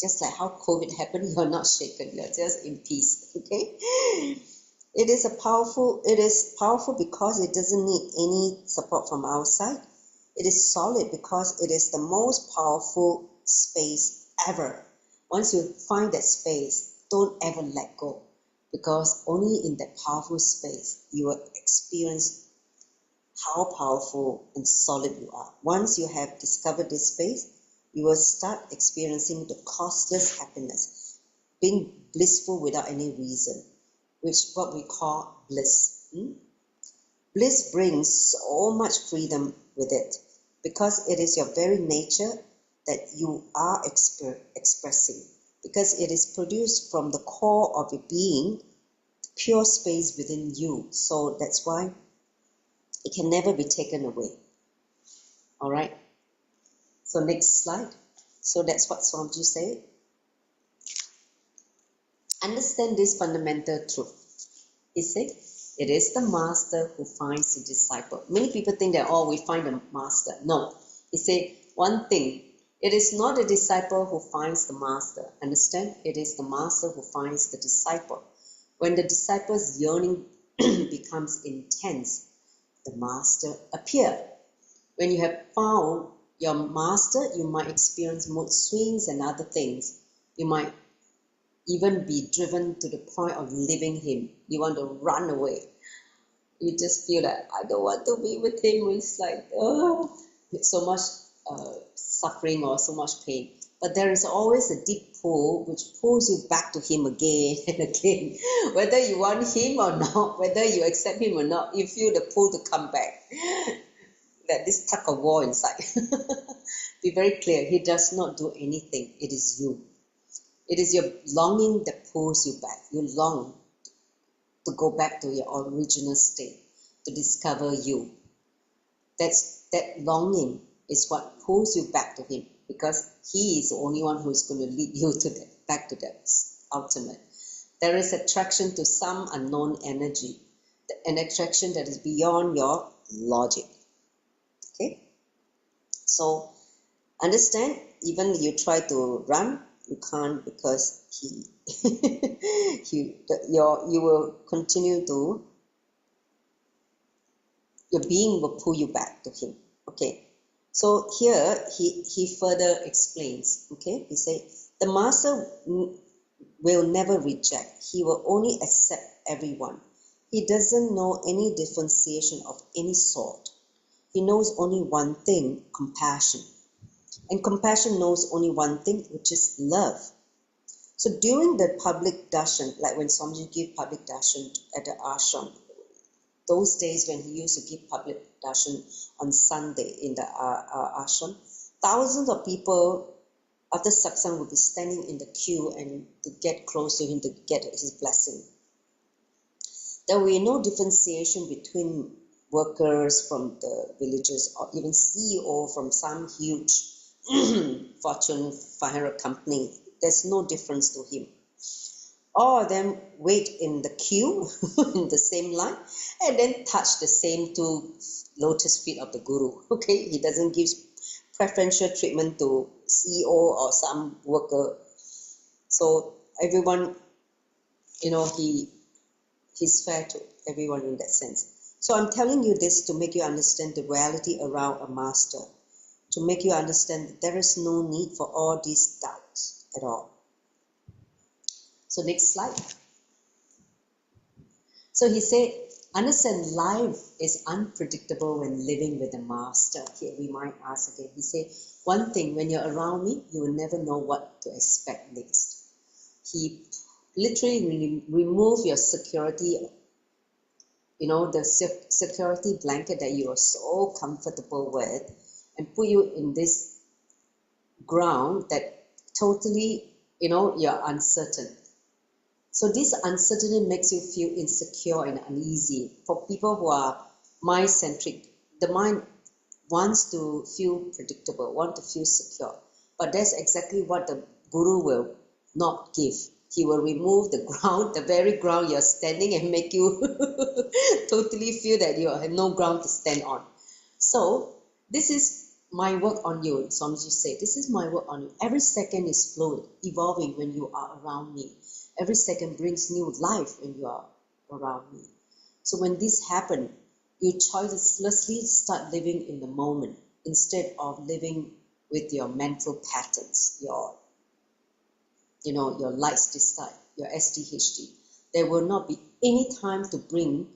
Just like how COVID happened, you are not shaken. You are just in peace. Okay? It is powerful because it doesn't need any support from outside. It is solid because it is the most powerful space ever. Once you find that space, don't ever let go, because only in that powerful space you will experience how powerful and solid you are. Once you have discovered this space, you will start experiencing the causeless happiness, being blissful without any reason, which is what we call bliss. Bliss brings so much freedom with it, because it is your very nature that you are expressing, because it is produced from the core of your being, pure space within you. So that's why it can never be taken away. All right. So next slide. So that's what Swamiji said. Understand this fundamental truth. He said, it is the master who finds the disciple. Many people think that, we find the master. No. He said, one thing, it is not the disciple who finds the master. Understand? It is the master who finds the disciple. When the disciple's yearning becomes intense, the master appears. When you have found your master, you might experience mood swings and other things. You might even be driven to the point of leaving him. You want to run away. You just feel that I don't want to be with him. It's like, so much suffering or so much pain. But there is always a deep pull which pulls you back to him again and again. Whether you want him or not, whether you accept him or not, you feel the pull to come back. That this tug of war inside. Be very clear, he does not do anything. It is you. It is your longing that pulls you back. You long to go back to your original state, to discover you. That longing is what pulls you back to him, because he is the only one who is going to lead you to that, back to that ultimate. There is attraction to some unknown energy, an attraction that is beyond your logic. Okay? So understand, even you try to run, you can't, because you will continue to, your being will pull you back to him. Okay. So here he further explains. Okay. He say the master will never reject. He will only accept everyone. He doesn't know any differentiation of any sort. He knows only one thing, compassion. And compassion knows only one thing, which is love. So during the public darshan, like when Swamiji gave public darshan at the ashram, those days when he used to give public darshan on Sunday in the ashram, thousands of people after satsang would be standing in the queue and to get close to him to get his blessing. There will be no differentiation between workers from the villages or even CEO from some huge Fortune 500 company. There's no difference to him. All of them wait in the queue in the same line and then touch the same two lotus feet of the Guru. Okay, he doesn't give preferential treatment to CEO or some worker. So everyone, he's fair to everyone in that sense. So I'm telling you this to make you understand the reality around a master, to make you understand that there is no need for all these doubts at all. So next slide. So he said, understand life is unpredictable when living with a master. Here we might ask again. He said, one thing, when you're around me, you will never know what to expect next. He literally remove your security, the security blanket that you are so comfortable with, and put you in this ground that totally, you're uncertain. So this uncertainty makes you feel insecure and uneasy. For people who are mind-centric, the mind wants to feel predictable, want to feel secure. But that's exactly what the Guru will not give. He will remove the ground, the very ground you're standing, and make you totally feel that you have no ground to stand on. So this is my work on you, Swamiji said. This is my work on you. Every second is fluid, evolving when you are around me. Every second brings new life when you are around me. So when this happens, you choicelessly start living in the moment instead of living with your mental patterns, your lights decide, your SDHD. There will not be any time to bring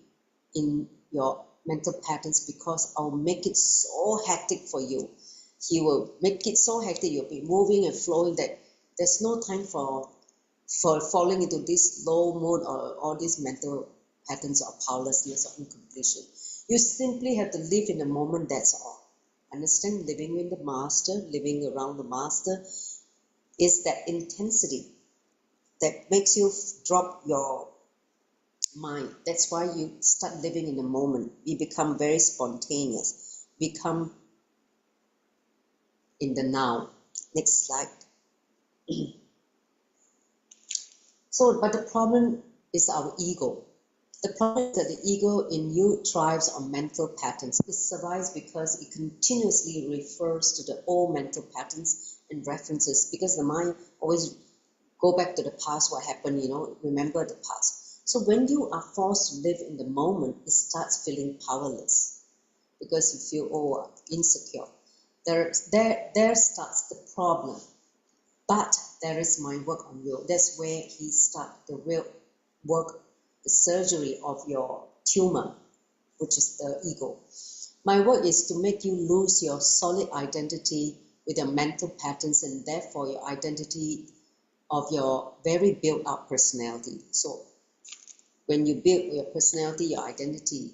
in your mental patterns, because I'll make it so hectic for you. He will make it so hectic, you'll be moving and flowing that there's no time for falling into this low mood or all these mental patterns of powerlessness or incompletion. You simply have to live in the moment, that's all. Understand, living with the master, living around the master is that intensity that makes you drop your mind. That's why you start living in the moment. We become very spontaneous, become in the now. Next slide. So, but the problem is our ego. The problem is that the ego in you thrives on mental patterns. It survives because it continuously refers to the old mental patterns and references, because the mind always go back to the past, what happened, remember the past. So when you are forced to live in the moment, it starts feeling powerless because you feel insecure. There starts the problem. But there is my work on you. That's where he starts the real work, the surgery of your tumor, which is the ego. My work is to make you lose your solid identity with your mental patterns, and therefore your identity of your very built-up personality. So when you build your personality, your identity,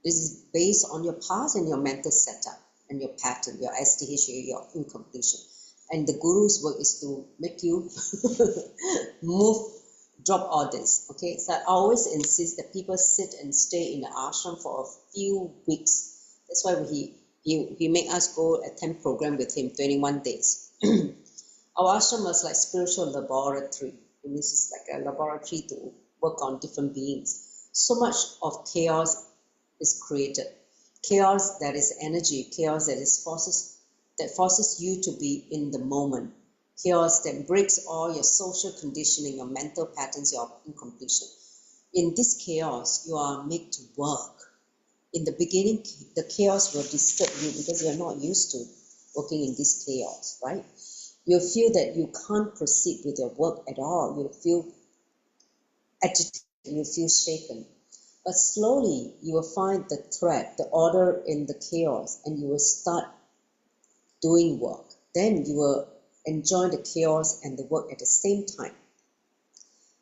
this is based on your past and your mental setup and your pattern, your SDH, your incompletion. And the Guru's work is to make you drop all this. Okay, so I always insist that people sit and stay in the ashram for a few weeks. That's why he make us go attend program with him 21 days. Our ashram was like spiritual laboratory. It means it's like a laboratory to work on different beings. So much of chaos is created. Chaos that is energy, chaos that forces you to be in the moment. Chaos that breaks all your social conditioning, your mental patterns, your incompletion. In this chaos, you are made to work. In the beginning, the chaos will disturb you because you're not used to working in this chaos, right? You feel that you can't proceed with your work at all. You feel agitated, you feel shaken. But slowly, you will find the thread, the order in the chaos, and you will start doing work. Then you will enjoy the chaos and the work at the same time.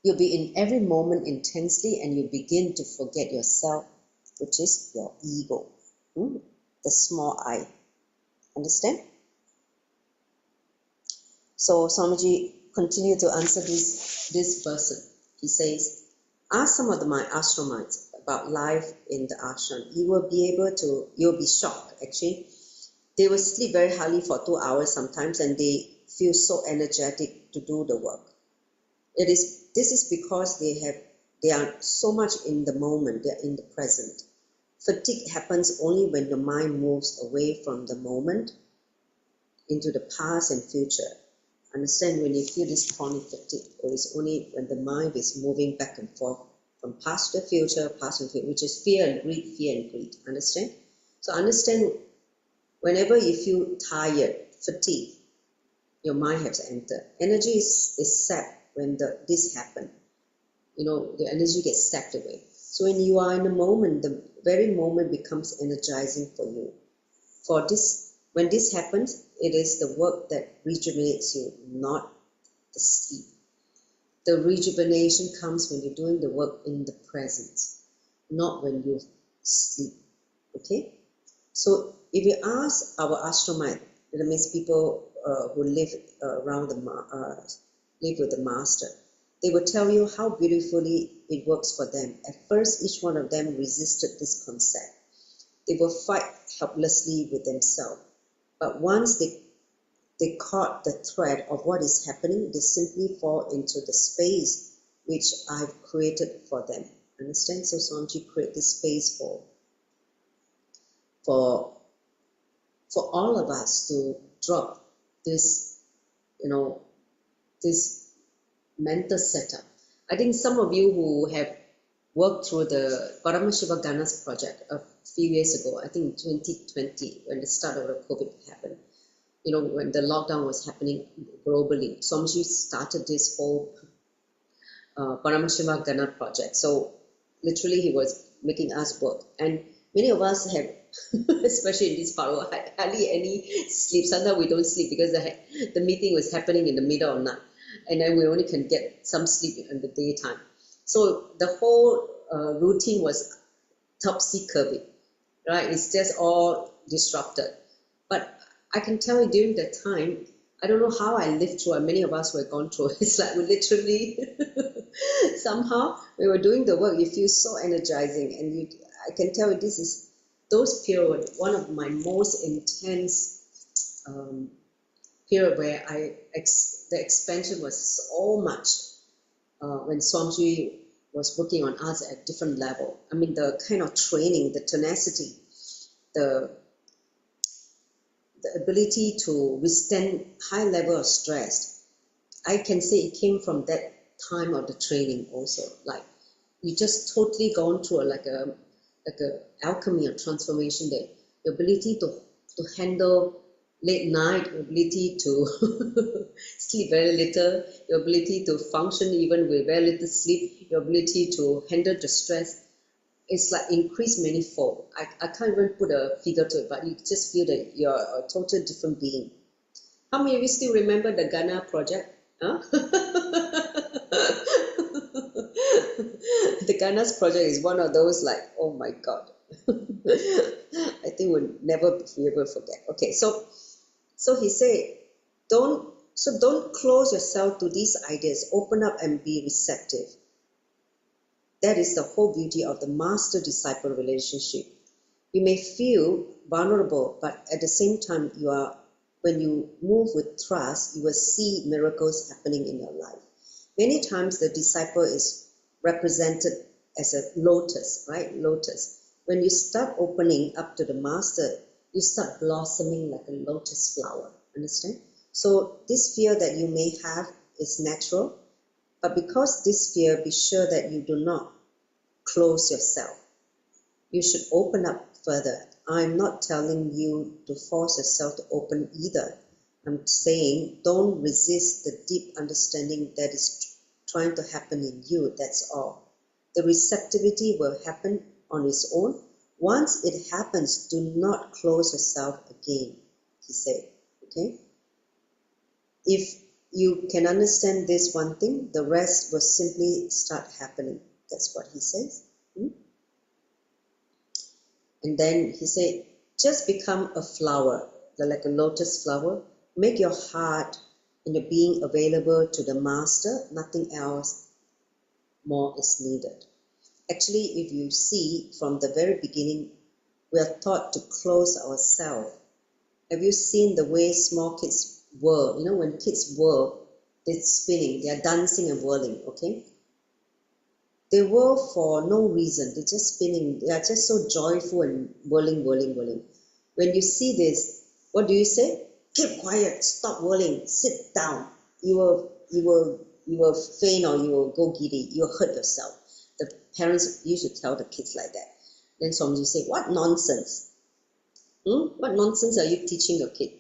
You'll be in every moment intensely, and you begin to forget yourself, which is your ego, the small I. Understand? So Swamiji continued to answer this person. He says, ask some of my ashramites about life in the ashram. You'll be shocked actually. They will sleep very hardly for 2 hours sometimes, and they feel so energetic to do the work. This is because they are so much in the moment, they are in the present. Fatigue happens only when the mind moves away from the moment into the past and future. Understand, when you feel this chronic fatigue, it is only when the mind is moving back and forth from past to future, which is fear and greed. Understand? So understand, whenever you feel tired, fatigue, your mind has entered. Energy is sapped when this happens. The energy gets sapped away. So when you are in the moment, the very moment becomes energizing for you. When this happens, it is the work that rejuvenates you, not the sleep. The rejuvenation comes when you're doing the work in the present, not when you sleep. Okay? So if you ask our ashramite, that means people who live live with the master, they will tell you how beautifully it works for them. At first, each one of them resisted this concept. They will fight helplessly with themselves. But once they caught the thread of what is happening, they simply fall into the space which I've created for them. Understand? So Swamiji created this space for all of us to drop this, this mental setup. I think some of you who have worked through the Paramashivam Ganas project a few years ago, I think in 2020, when the start of the COVID happened, when the lockdown was happening globally, Swamiji started this whole Paramashivam Gana project. So literally he was making us work. And many of us have, especially in this part, hardly any sleep. Sometimes we don't sleep because the meeting was happening in the middle of the night. And then we only can get some sleep in the daytime. So the whole routine was topsy-turvy, right? It's just all disrupted. But I can tell you during that time, I don't know how I lived through, and many of us were gone through. It's like we literally, somehow, we were doing the work. You feel so energizing. And I can tell you those periods, one of my most intense period where the expansion was so much when Swamiji was working on us at different level. I mean, the kind of training, the tenacity, the ability to withstand high level of stress. I can say it came from that time of the training also. Like you just totally gone through like a alchemy or transformation, that your ability to handle late night, your ability to sleep very little, your ability to function even with very little sleep, your ability to handle the stress, it's like increased manifold. I can't even put a figure to it, but you just feel that you're a total different being. How many of you still remember the Ghana project? Huh? The Ghana's project is one of those like, oh my God. I think we'll never be able to forget. Okay, so he said, don't So don't close yourself to these ideas. Open up and be receptive. That is the whole beauty of the master-disciple relationship. You may feel vulnerable, but at the same time, when you move with trust, you will see miracles happening in your life. Many times the disciple is represented as a lotus, right? Lotus. When you start opening up to the master, you start blossoming like a lotus flower. Understand? So this fear that you may have is natural, but because this fear, be sure that you do not close yourself. You should open up further. I'm not telling you to force yourself to open either. I'm saying don't resist the deep understanding that is trying to happen in you, that's all. The receptivity will happen on its own. Once it happens, do not close yourself again, he said. Okay? If you can understand this one thing, the rest will simply start happening. That's what he says. And then he said, just become a flower, like a lotus flower. Make your heart and your being available to the master. Nothing else more is needed. Actually, if you see from the very beginning, we are taught to close ourselves. Have you seen the way small kids whirl? You know, when kids whirl, they're spinning, they're dancing and whirling, okay? They whirl for no reason. They're just spinning. They are just so joyful and whirling, whirling, whirling. When you see this, what do you say? Keep quiet. Stop whirling. Sit down. You will faint or you will go giddy. You will hurt yourself. The parents used to tell the kids like that. Then somebody will say, "What nonsense? What nonsense are you teaching your kid?"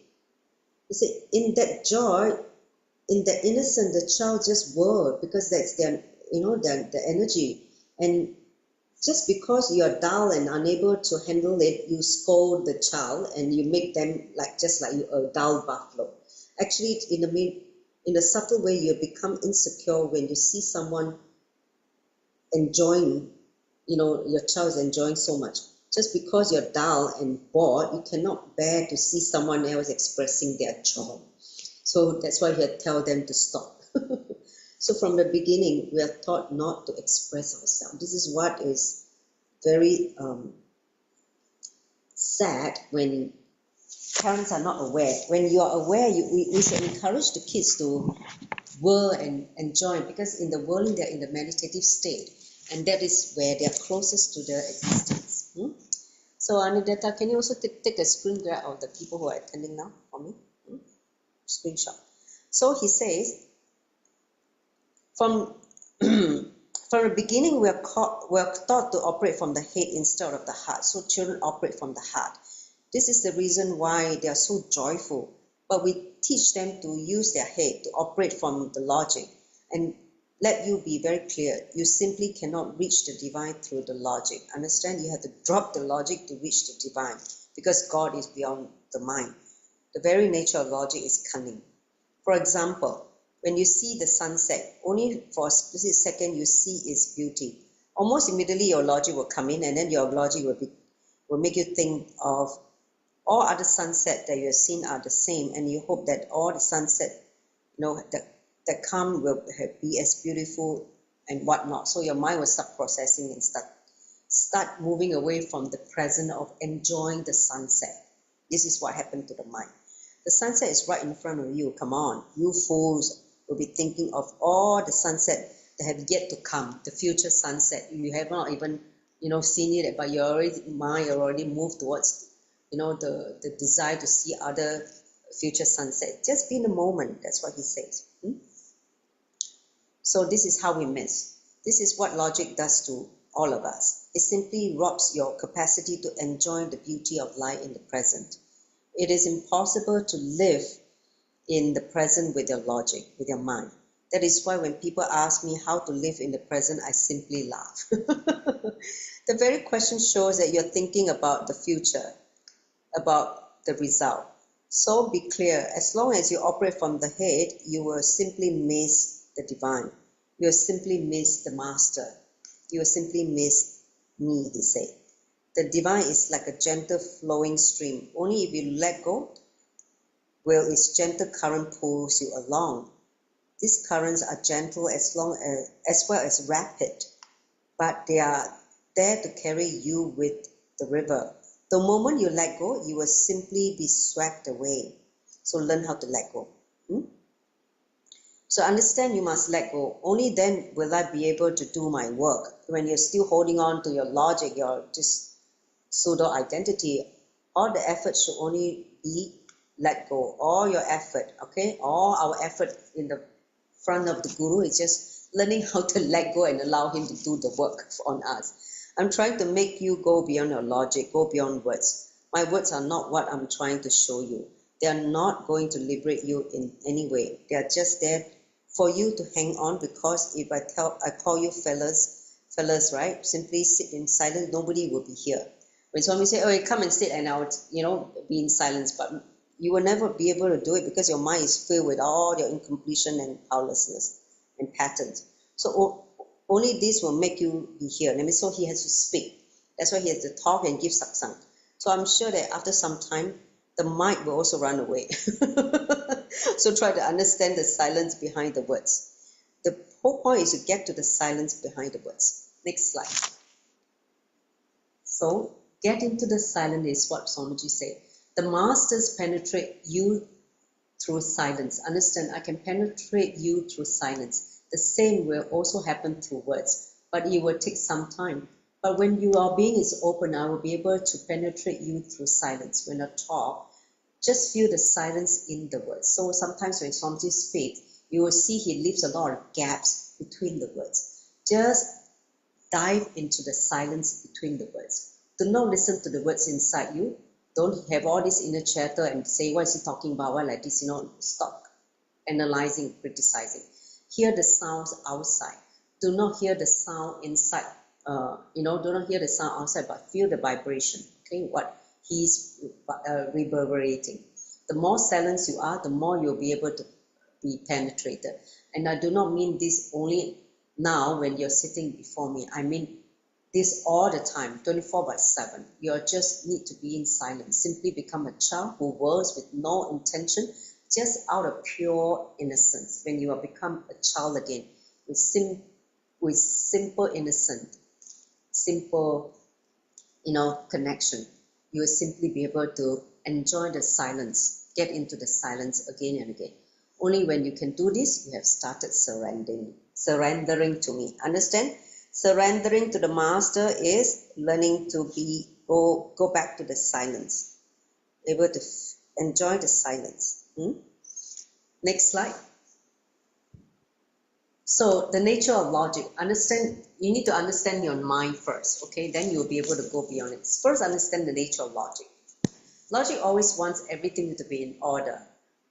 You say, in that joy, in that innocence, the child just whirl because that's their the energy. And just because you are dull and unable to handle it, you scold the child and you make them just like a dull buffalo. Actually, in a subtle way, you become insecure when you see someone enjoying, your child is enjoying so much. Just because you're dull and bored, you cannot bear to see someone else expressing their joy. So that's why you tell them to stop. So from the beginning, we are taught not to express ourselves. This is what is very sad when parents are not aware. When you are aware, we should encourage the kids to whirl and enjoy, because in the whirling, they're in the meditative state, and that is where they are closest to their existence. So Anidata, can you also take a screen grab of the people who are attending now for me? Screenshot. So he says, from the beginning, we're taught to operate from the head instead of the heart. So children operate from the heart. This is the reason why they are so joyful. But we teach them to use their head, to operate from the logic. And let you be very clear, you simply cannot reach the divine through the logic. Understand? You have to drop the logic to reach the divine, because God is beyond the mind. The very nature of logic is cunning. For example, when you see the sunset, only for a specific second you see its beauty. Almost immediately your logic will come in, and then your logic will make you think of all other sunsets that you have seen are the same, and you hope that all the sunset, that come will be as beautiful and whatnot. So your mind will start processing and start moving away from the present of enjoying the sunset. This is what happened to the mind. The sunset is right in front of you. Come on, you fools will be thinking of all the sunset that have yet to come, the future sunset. You have not even, seen it, but your mind already moved towards, the desire to see other future sunset. Just be in the moment. That's what he says. So this is how we miss. This is what logic does to all of us. It simply robs your capacity to enjoy the beauty of life in the present. It is impossible to live in the present with your logic, with your mind. That is why when people ask me how to live in the present, I simply laugh. The very question shows that you're thinking about the future, about the result. So be clear, as long as you operate from the head, you will simply miss the divine. You will simply miss the master. You will simply miss me, he said. The divine is like a gentle flowing stream. Only if you let go, will its gentle current pulls you along. These currents are gentle as well as rapid, but they are there to carry you with the river. The moment you let go, you will simply be swept away. So learn how to let go. So understand you must let go. Only then will I be able to do my work. When you're still holding on to your logic, your just pseudo identity, all the effort should only be let go. All your effort, okay? All our effort in the front of the Guru is just learning how to let go and allow him to do the work on us. I'm trying to make you go beyond your logic, go beyond words. My words are not what I'm trying to show you. They are not going to liberate you in any way. They are just there for you to hang on, because if I call you fellas, right? Simply sit in silence, nobody will be here. When somebody say, "Oh, come and sit," and I would, be in silence, but you will never be able to do it because your mind is filled with all your incompletion and powerlessness and patterns. So only this will make you be here. So he has to speak. That's why he has to talk and give satsang. So I'm sure that after some time, the mic will also run away. So try to understand the silence behind the words. The whole point is to get to the silence behind the words. Next slide. So get into the silence is what Swamiji said. The masters penetrate you through silence. Understand, I can penetrate you through silence. The same will also happen through words, but it will take some time. But when your being is open, I will be able to penetrate you through silence. When I talk, just feel the silence in the words. So sometimes when Swamiji speaks, you will see he leaves a lot of gaps between the words. Just dive into the silence between the words. Do not listen to the words inside you. Don't have all this inner chatter and say, what is he talking about? Why like this? Stop analyzing, criticizing. Hear the sounds outside. Do not hear the sound inside. Do not hear the sound outside, but feel the vibration. Okay, what he's reverberating. The more silent you are, the more you'll be able to be penetrated. And I do not mean this only now when you're sitting before me. I mean this all the time, 24/7. You just need to be in silence. Simply become a child who works with no intention, just out of pure innocence. When you become a child again, with simple innocence, simple, connection, you will simply be able to enjoy the silence, get into the silence again and again. Only when you can do this, you have started surrendering to me. Understand? Surrendering to the master is learning to go back to the silence, able to enjoy the silence. Next slide. So the nature of logic, you need to understand your mind first, okay? Then you'll be able to go beyond it. First, understand the nature of logic. Logic always wants everything to be in order.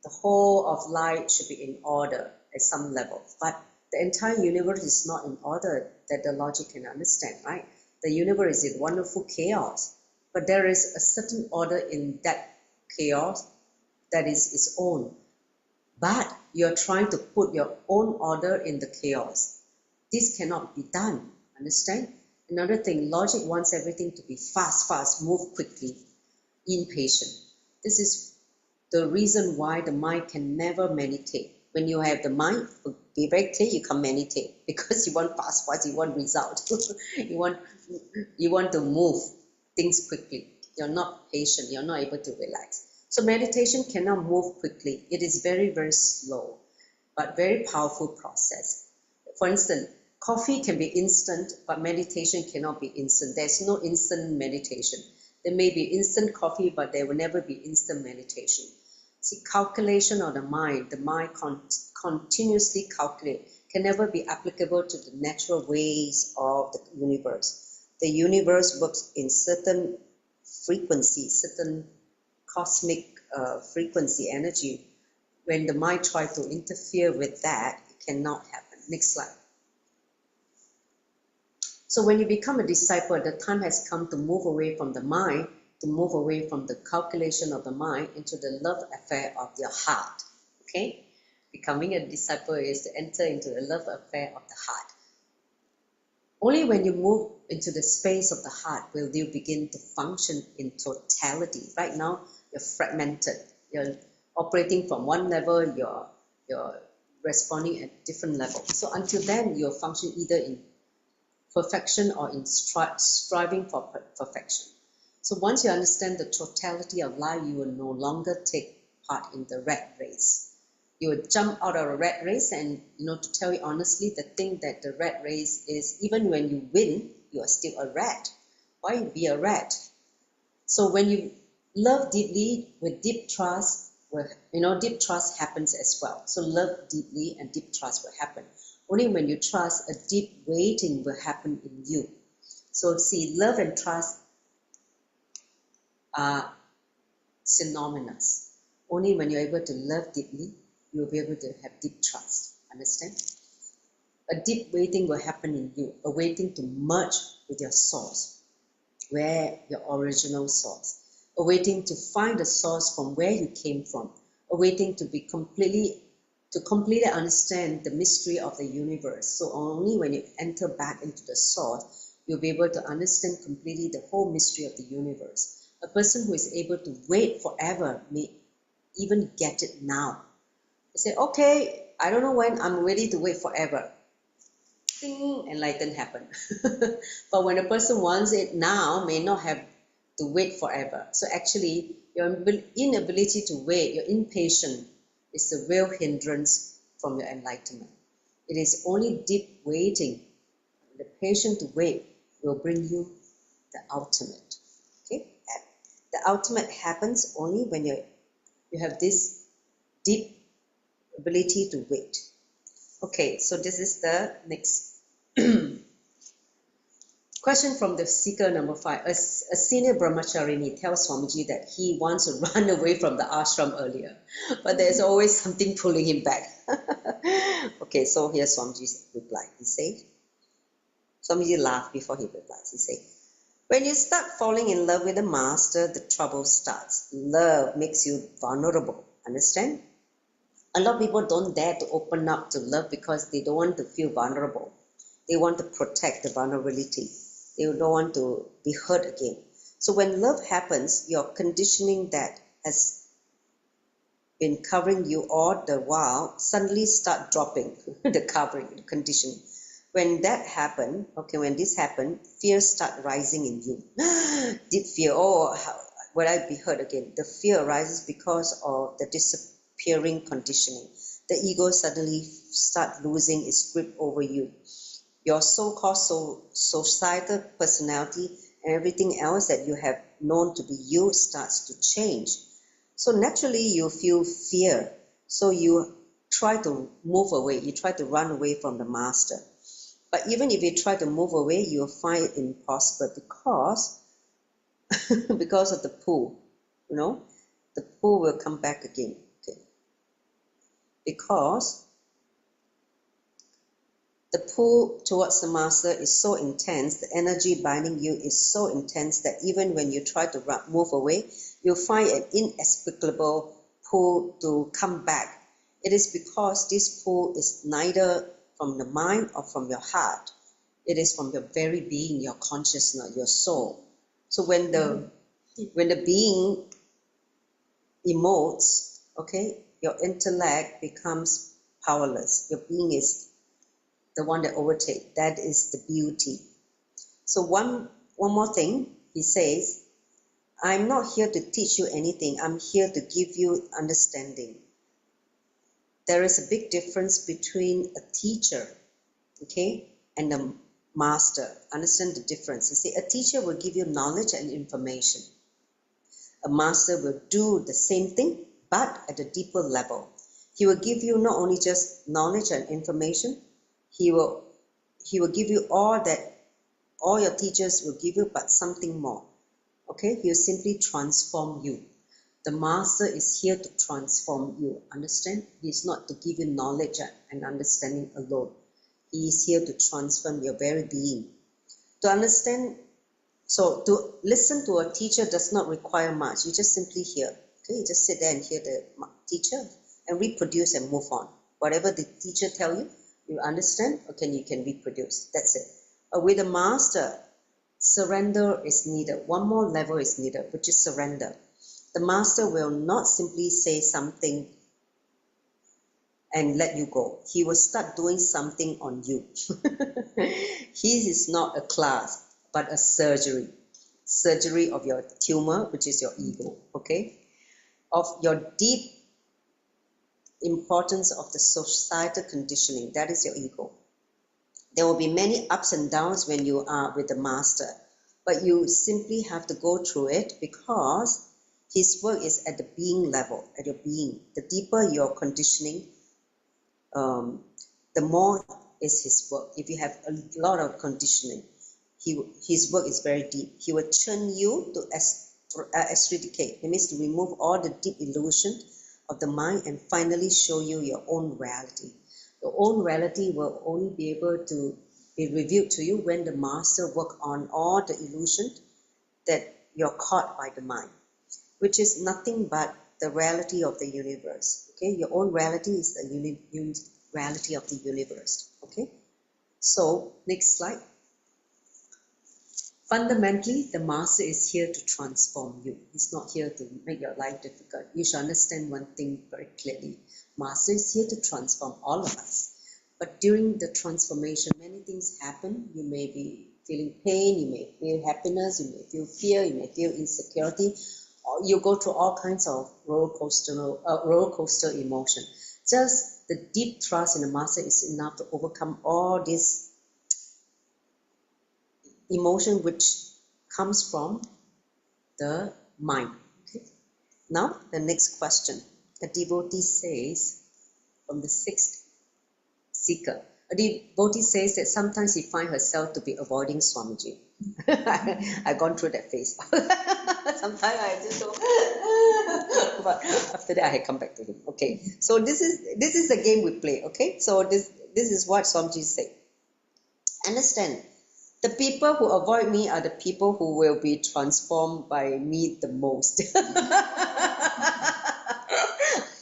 The whole of life should be in order at some level. But the entire universe is not in order that the logic can understand, right? The universe is in wonderful chaos. But there is a certain order in that chaos that is its own. But you're trying to put your own order in the chaos. This cannot be done, understand? Another thing, logic wants everything to be fast, move quickly, impatient. This is the reason why the mind can never meditate. When you have the mind, be very clear, you can't meditate because you want fast, you want result. you want to move things quickly. You're not patient, you're not able to relax. So meditation cannot move quickly. It is very, very slow, but very powerful process. For instance, coffee can be instant, but meditation cannot be instant. There's no instant meditation. There may be instant coffee, but there will never be instant meditation. See, calculation of the mind continuously calculate, can never be applicable to the natural ways of the universe. The universe works in certain frequency, certain cosmic frequency, energy. When the mind tries to interfere with that, it cannot happen. Next slide. So when you become a disciple, the time has come to move away from the mind, to move away from the calculation of the mind into the love affair of your heart. Okay? Becoming a disciple is to enter into the love affair of the heart. Only when you move into the space of the heart will you begin to function in totality. Right now, you're fragmented. You're operating from one level, you're responding at different levels. So until then, you'll function either in perfection or in striving for perfection. So once you understand the totality of life, you will no longer take part in the rat race. You will jump out of a rat race, and to tell you honestly, the thing that the rat race is, even when you win, you are still a rat. Why be a rat? So when you love deeply with deep trust, deep trust happens as well. So love deeply and deep trust will happen. Only when you trust, a deep waiting will happen in you. So see, love and trust are synonymous. Only when you're able to love deeply, you'll be able to have deep trust. Understand? A deep waiting will happen in you, a waiting to merge with your source, where your original source, a waiting to find the source from where you came from, a waiting to completely understand the mystery of the universe. So only when you enter back into the source, you'll be able to understand completely the whole mystery of the universe. A person who is able to wait forever may even get it now. They say, okay, I don't know when, I'm ready to wait forever. Ding, enlightenment happen. But when a person wants it now, may not have to wait forever. So actually, your inability to wait, your impatience, is the real hindrance from your enlightenment. It is only deep waiting, the patience to wait, will bring you the ultimate. Okay, the ultimate happens only when you have this deep ability to wait. Okay, so this is the next question from the seeker number 5. A senior brahmacharini tells Swamiji that he wants to run away from the ashram earlier, but there's always something pulling him back. Okay, so here's Swamiji's reply. He says, Swamiji laughed before he replies. He said, when you start falling in love with the master, the trouble starts. Love makes you vulnerable. Understand? A lot of people don't dare to open up to love because they don't want to feel vulnerable. They want to protect the vulnerability. They don't want to be hurt again. So when love happens, your conditioning that has been covering you all the while suddenly start dropping the covering, the conditioning. When that happened, when this happened, fear start rising in you. Deep fear, will I be hurt again? The fear arises because of the disappearing conditioning. The ego suddenly start losing its grip over you. Your so-called societal personality and everything else that you have known to be you starts to change. So naturally you feel fear. So you try to move away. You try to run away from the master. But even if you try to move away, you'll find it impossible because of the pull. The pull will come back again. Okay. Because the pull towards the master is so intense, the energy binding you is so intense that even when you try to move away, you'll find an inexplicable pull to come back. It is because this pull is neither from the mind or from your heart. It is from your very being, your consciousness, your soul. So when the being emotes, your intellect becomes powerless. Your being is the one that overtakes. That is the beauty. So one more thing, he says, I'm not here to teach you anything. I'm here to give you understanding. There is a big difference between a teacher, and a master. Understand the difference. You see, a teacher will give you knowledge and information. A master will do the same thing, but at a deeper level. He will give you not only just knowledge and information, he will give you all your teachers will give you, but something more. He will simply transform you. The master is here to transform you. Understand? He is not to give you knowledge and understanding alone. He is here to transform your very being. To understand, so to listen to a teacher does not require much. You just simply hear. You just sit there and hear the teacher and reproduce and move on. Whatever the teacher tell you, you understand, you can reproduce. That's it. With a master, surrender is needed. One more level is needed, which is surrender. The master will not simply say something and let you go. He will start doing something on you. His is not a class, but a surgery. Surgery of your tumor, which is your ego, okay? Of your deep importance of the societal conditioning, that is your ego. There will be many ups and downs when you are with the master, but you simply have to go through it because his work is at the being level, at your being. The deeper your conditioning, the more is his work. If you have a lot of conditioning, his work is very deep. He will turn you to extricate. It means to remove all the deep illusion of the mind and finally show you your own reality. Your own reality will only be able to be revealed to you when the master work on all the illusion that you're caught by the mind, which is nothing but the reality of the universe. Okay, your own reality is the reality of the universe. Okay, so next slide. Fundamentally, the master is here to transform you. He's not here to make your life difficult. You should understand one thing very clearly. Master is here to transform all of us. But during the transformation, many things happen. You may be feeling pain, you may feel happiness, you may feel fear, you may feel insecurity. Or you go through all kinds of roller coaster emotion. Just the deep trust in the master is enough to overcome all this emotion which comes from the mind. Okay? Now, the next question. A devotee says, from the sixth seeker, a devotee says that sometimes he finds herself to be avoiding Swamiji. I've gone through that phase. Sometimes I just don't. But after that, I come back to him. Okay, so this is the game we play. Okay, so this is what Swamiji said. Understand. The people who avoid me are the people who will be transformed by me the most.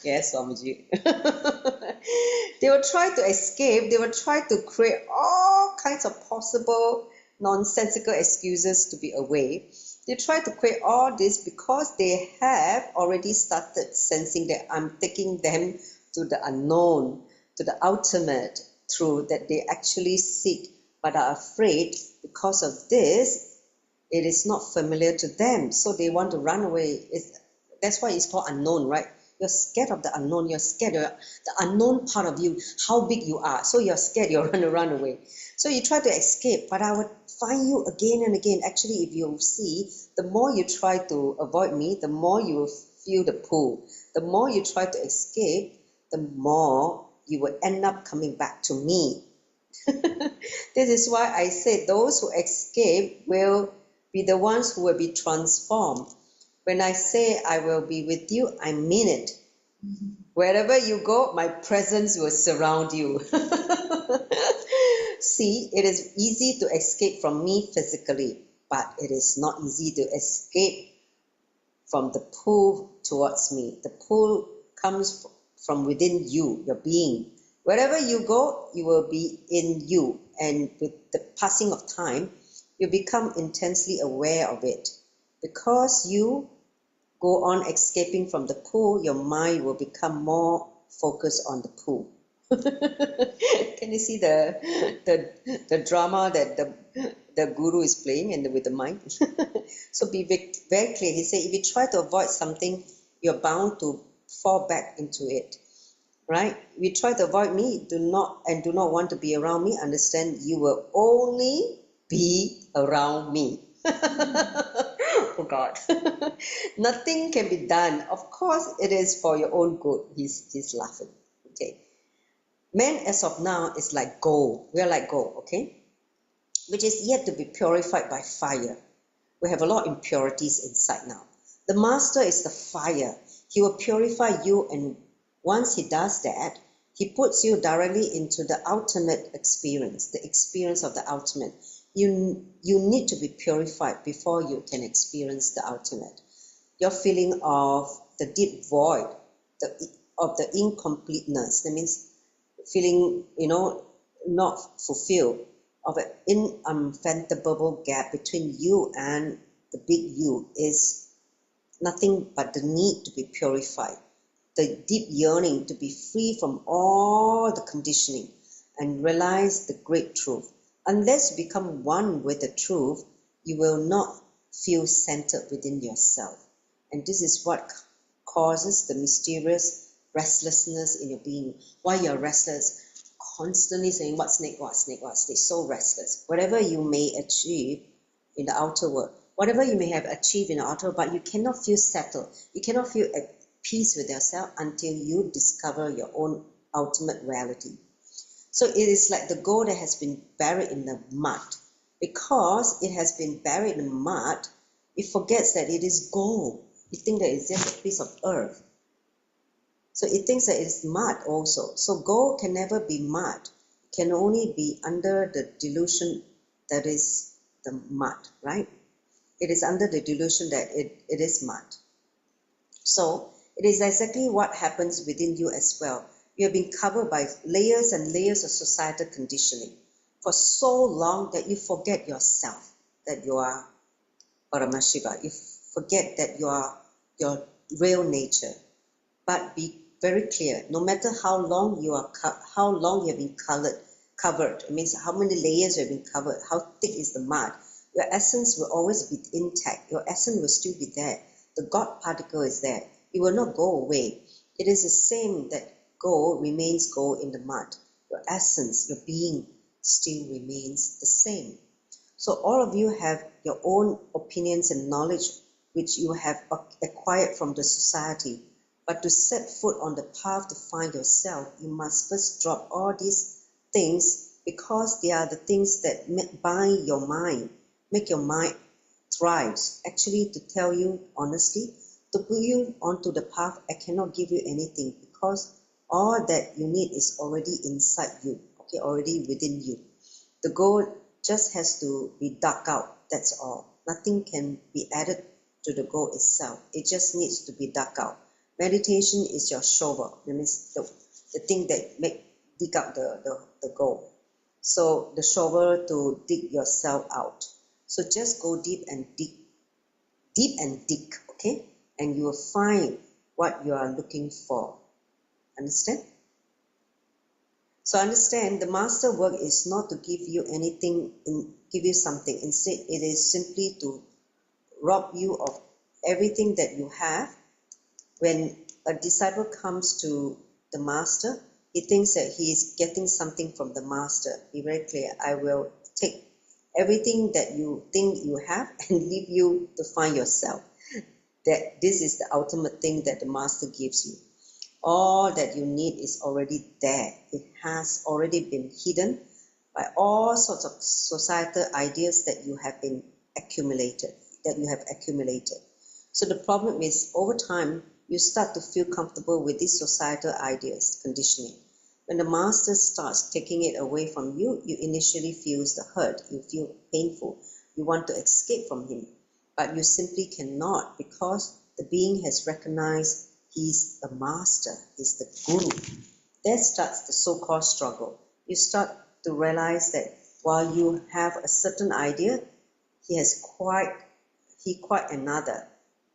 Yes, Swamiji. They will try to escape. They will try to create all kinds of possible nonsensical excuses to be away. They try to create all this because they have already started sensing that I'm taking them to the unknown, to the ultimate truth that they actually seek, but are afraid because of this, it is not familiar to them. So they want to run away. That's why it's called unknown, right? You're scared of the unknown. You're scared of the unknown part of you, how big you are. So you're scared, you're going to run away. So you try to escape, but I would find you again and again. Actually, if you see, the more you try to avoid me, the more you will feel the pull. The more you try to escape, the more you will end up coming back to me. This is why I said those who escape will be the ones who will be transformed. When I say I will be with you, I mean it. Wherever you go, my presence will surround you. See, it is easy to escape from me physically, but it is not easy to escape from the pull towards me. The pull comes from within you, your being. Wherever you go, you will be in you. And with the passing of time, you become intensely aware of it. Because you go on escaping from the pull, your mind will become more focused on the pull. Can you see the drama that the guru is playing and with the mind? So be very clear. He said, if you try to avoid something, you're bound to fall back into it. Right? If you try to avoid me, do not want to be around me, understand you will only be around me. Oh God. Nothing can be done. Of course, it is for your own good. He's laughing. Okay. Man as of now is like gold. We are like gold, okay? Which is yet to be purified by fire. We have a lot of impurities inside now. The master is the fire. He will purify you, and once he does that, he puts you directly into the ultimate experience, the experience of the ultimate. You need to be purified before you can experience the ultimate. Your feeling of the deep void, of the incompleteness, that means feeling, not fulfilled, of an unfathomable gap between you and the big you is nothing but the need to be purified, the deep yearning to be free from all the conditioning and realize the great truth. Unless you become one with the truth, you will not feel centered within yourself. And this is what causes the mysterious restlessness in your being. Why you're restless, constantly saying, what's next, what's next, what's next, so restless. Whatever you may achieve in the outer world, whatever you may have achieved in the outer world, but you cannot feel settled. You cannot feel at peace with yourself until you discover your own ultimate reality. So it is like the gold that has been buried in the mud. Because it has been buried in the mud, it forgets that it is gold. It thinks that it's just a piece of earth. So it thinks that it's mud also. So gold can never be mud. It can only be under the delusion that is the mud, right? It is under the delusion that it is mud. So it is exactly what happens within you as well. You have been covered by layers and layers of societal conditioning for so long that you forget yourself, that you are Paramashiva. You forget that you are your real nature. But be very clear, no matter how long you have been covered, it means how many layers you have been covered, how thick is the mud, your essence will always be intact. Your essence will still be there. The God particle is there. It will not go away. It is the same that gold remains gold in the mud. Your essence, your being still remains the same. So all of you have your own opinions and knowledge which you have acquired from the society. But to set foot on the path to find yourself, you must first drop all these things, because they are the things that bind your mind, make your mind thrive. Actually, to tell you honestly, to put you onto the path, I cannot give you anything, because all that you need is already inside you, okay, already within you. The gold just has to be dug out, that's all. Nothing can be added to the gold itself. It just needs to be dug out. Meditation is your shovel. That means the thing that dig up the gold. So the shovel to dig yourself out. So just go deep and dig, okay? And you will find what you are looking for. Understand? So understand, the master work is not to give you anything, give you something. Instead, it is simply to rob you of everything that you have. When a disciple comes to the master, he thinks that he is getting something from the master. Be very clear. I will take everything that you think you have and leave you to find yourself. That this is the ultimate thing that the master gives you. All that you need is already there. It has already been hidden by all sorts of societal ideas that you have accumulated. So the problem is, over time, you start to feel comfortable with these societal ideas, conditioning. When the master starts taking it away from you, you initially feel the hurt, you feel painful, you want to escape from him, but you simply cannot, because the being has recognized he's the master, he's the guru. There starts the so-called struggle. You start to realize that while you have a certain idea, he quite another.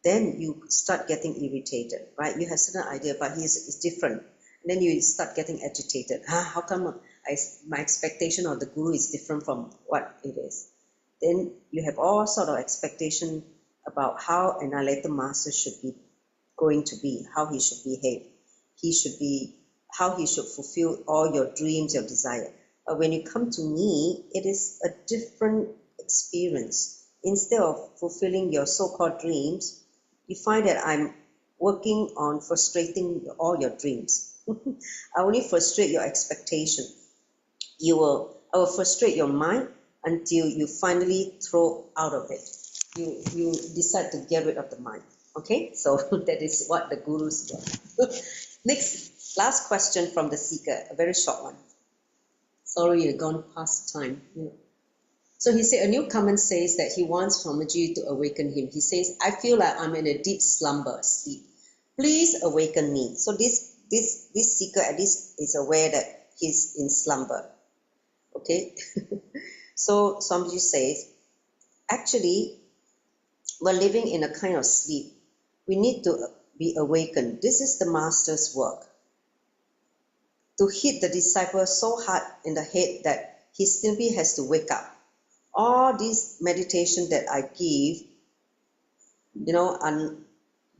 Then you start getting irritated, right? You have certain idea, but it's different. And then you start getting agitated. How come my expectation of the guru is different from what it is? Then you have all sort of expectation about how an enlightened master should be going to be, how he should behave. How he should fulfill all your dreams, your desire. But when you come to me, it is a different experience. Instead of fulfilling your so-called dreams, you find that I'm working on frustrating all your dreams. I only frustrate your expectation. I will frustrate your mind until you finally throw out of it. You decide to get rid of the mind. Okay, so that is what the gurus do. Next, last question from the seeker, a very short one. Sorry, you've gone past time. So he said, a newcomer says that he wants Swamiji to awaken him. He says, I feel like I'm in a deep sleep. Please awaken me. So this seeker at least is aware that he's in slumber. Okay? So Swamiji says, actually, we're living in a kind of sleep. we need to be awakened. This is the master's work. To hit the disciple so hard in the head that he simply has to wake up. All these meditation that I give, and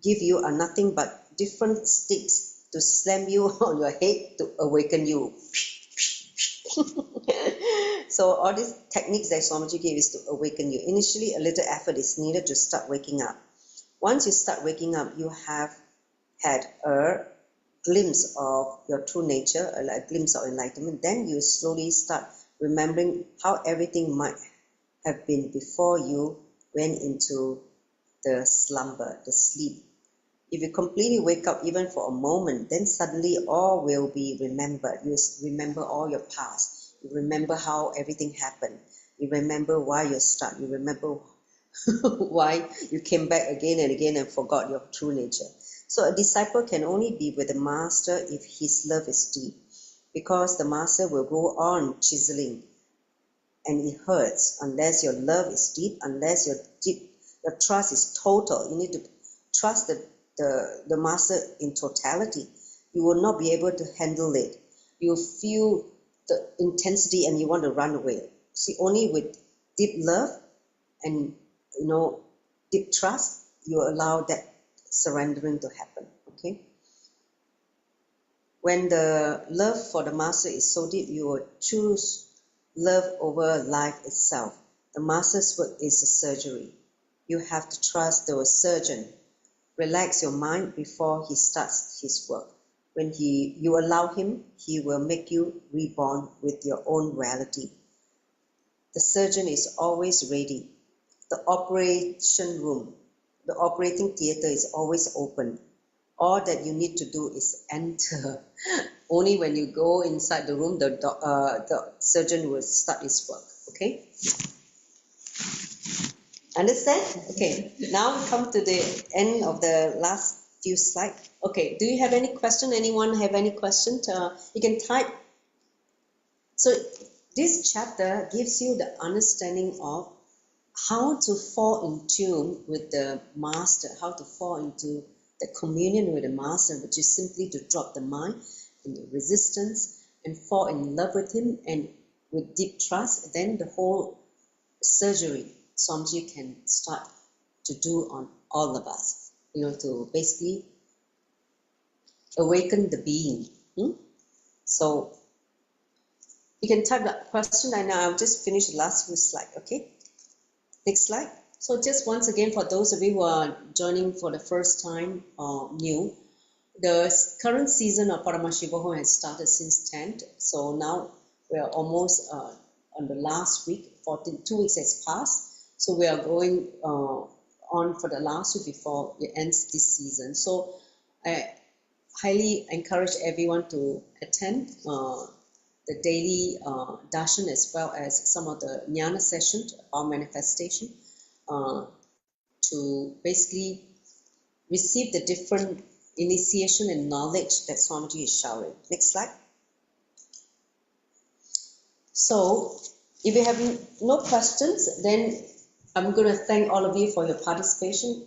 give you are nothing but different sticks to slam you on your head to awaken you. So all these techniques that Swamiji gave is to awaken you. Initially, a little effort is needed to start waking up. Once you start waking up, you have had a glimpse of your true nature, a glimpse of enlightenment. Then you slowly start remembering how everything might have been before you went into the slumber, the sleep. If you completely wake up even for a moment, then suddenly all will be remembered. You remember all your past. You remember how everything happened. You remember why you're stuck. You remember why you came back again and again and forgot your true nature. So a disciple can only be with the master if his love is deep, because the master will go on chiseling, and it hurts unless your love is deep, unless your trust is total. You need to trust the master in totality. You will not be able to handle it. You feel the intensity and you want to run away. See, only with deep love and deep trust, you allow that surrendering to happen. Okay. When the love for the master is so deep, you will choose love over life itself. The master's work is a surgery. You have to trust the surgeon. Relax your mind before he starts his work. When you allow him, he will make you reborn with your own reality. The surgeon is always ready. The operation room, the operating theater is always open. All that you need to do is enter. Only when you go inside the room, the surgeon will start his work. Okay? Understand? Okay. Now we come to the end of the last few slides. Okay. Do you have any question? Anyone have any question? You can type. So this chapter gives you the understanding of how to fall in tune with the master, how to fall into the communion with the master, which is simply to drop the mind in the resistance and fall in love with him, and with deep trust, then the whole surgery Swamiji can start to do on all of us, to basically awaken the being. So you can type that question, and I'll just finish the last few slides. Okay, next slide. So just once again, for those of you who are joining for the first time or new, the current season of Paramashivam has started since 10th. So now we are almost on the last week. 2 weeks has passed. So we are going on for the last week before it ends this season. So I highly encourage everyone to attend the daily darshan, as well as some of the jnana sessions or manifestation, to basically receive the different initiation and knowledge that Swamiji is showering. Next slide. So if you have no questions, then I'm going to thank all of you for your participation.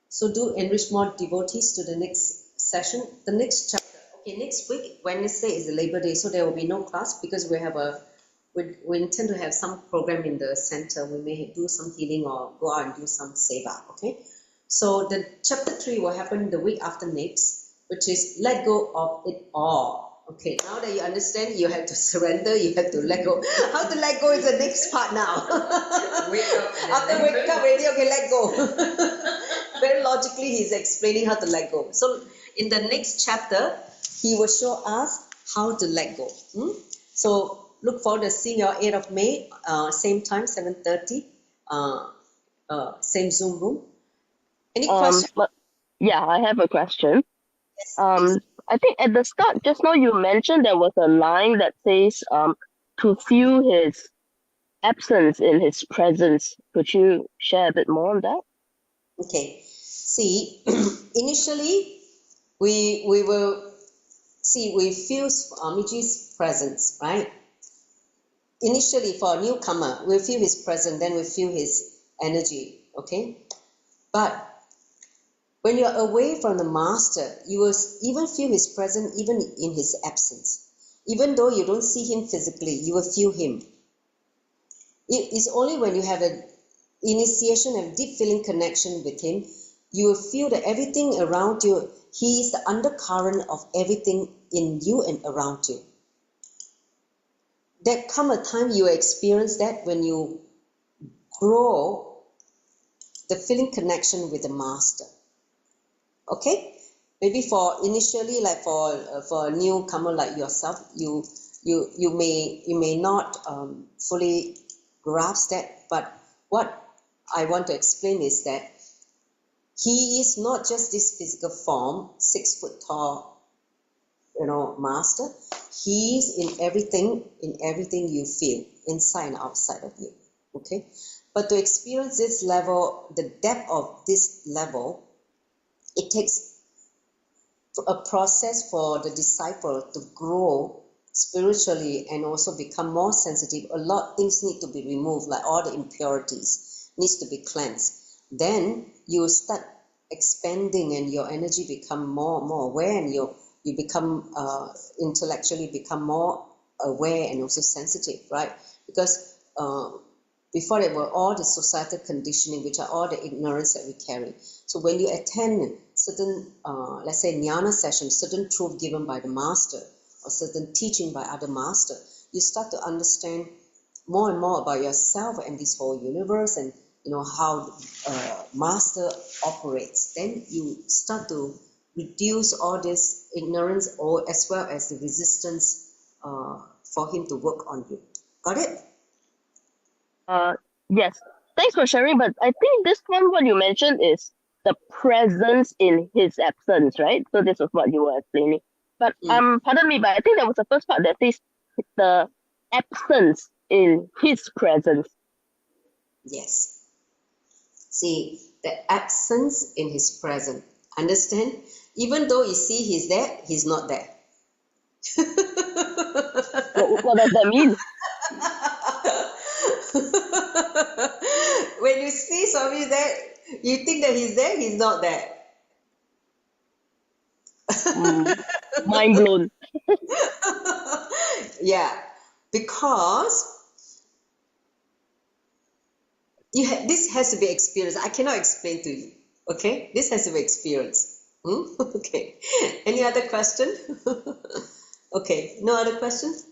So do enrich more devotees to the next session. The next chapter. Okay, next week, Wednesday, is the Labor Day, so there will be no class because we intend to have some program in the center. We may do some healing or go out and do some seva. Okay, so the chapter 3 will happen the week after next, which is let go of it all. Okay, now that you understand, you have to surrender, you have to let go. How to let go is the next part now. After wake up already, okay, let go. Very logically, he's explaining how to let go. So in the next chapter, he will show us how to let go. So look forward to seeing you on 8th of May, same time, 7:30, same Zoom room. Any questions? Yeah, I have a question. Yes, please. I think at the start, just now you mentioned there was a line that says to feel his absence in his presence. Could you share a bit more on that? Okay. See, initially, we will see, we feel Miji's presence, right? Initially, for a newcomer, we feel his presence, then we feel his energy, okay? But When you are away from the master, you will even feel his presence even in his absence. Even though you don't see him physically, you will feel him. It is only when you have an initiation and deep feeling connection with him, you will feel that everything around you, he is the undercurrent of everything in you and around you. There come a time you experience that when you grow the feeling connection with the master. Okay, maybe for initially, like for a newcomer like yourself, you may not fully grasp that. But what I want to explain is that he is not just this physical form, 6 foot tall, master. He is in everything you feel, inside and outside of you. Okay, but to experience this level, the depth of this level, it takes a process for the disciple to grow spiritually and also become more sensitive. A lot of things need to be removed, like all the impurities needs to be cleansed. Then you start expanding and your energy become more aware, and you become intellectually become more aware and also sensitive, right? Because before it were all the societal conditioning, which are all the ignorance that we carry. So when you attend certain, let's say jnana sessions, certain truth given by the master or certain teaching by other master, you start to understand more and more about yourself and this whole universe, and how master operates. Then you start to reduce all this ignorance, or as well as the resistance for him to work on you. Got it? Yes. Thanks for sharing. But I think this one, what you mentioned is the presence in his absence, right? So this was what you were explaining. But pardon me, but I think there was the first part that says the absence in his presence. Yes. See, the absence in his presence. Understand? Even though you see he's there, he's not there. What does that mean? When you see Swami there, you think that he's there, he's not there. Mind blown. Yeah, because this has to be experienced. I cannot explain to you. Okay, this has to be experienced. Okay. Any other question? Okay, no other questions.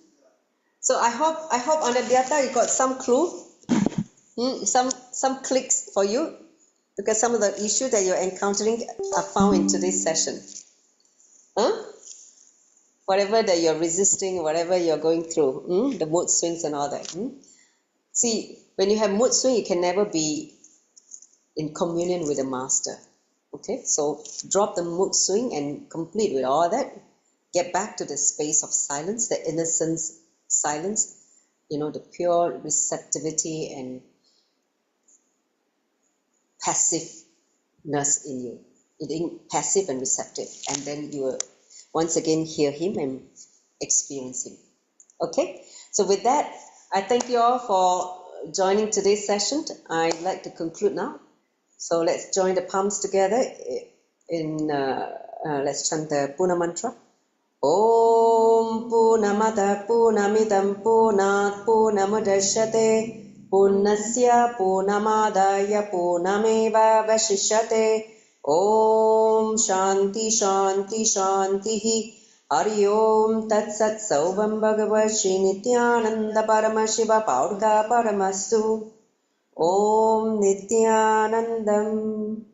So I hope on the data you got some clue, some clicks for you, because some of the issues that you're encountering are found in today's session. Whatever that you're resisting, whatever you're going through, the mood swings and all that. See, when you have mood swing, you can never be in communion with the master. Okay, so drop the mood swing and complete with all that. Get back to the space of silence, the innocence silence, the pure receptivity and passiveness in you. Being passive and receptive, and then you will once again hear him and experience him. Okay, so with that, I thank you all for joining today's session. I'd like to conclude now. So let's join the palms together in let's chant the Puna mantra. Om Purnamada Purnamidam Purnat Purnamudachyate Purnasya Purnamadaya Purnameva Vashishyate. Om Shanti Shanti Shanti Hari Om Tat Sat Sauvam Bhagavad Shri Nithyananda Paramashiva Paurga Paramastu. Om Nithyanandam.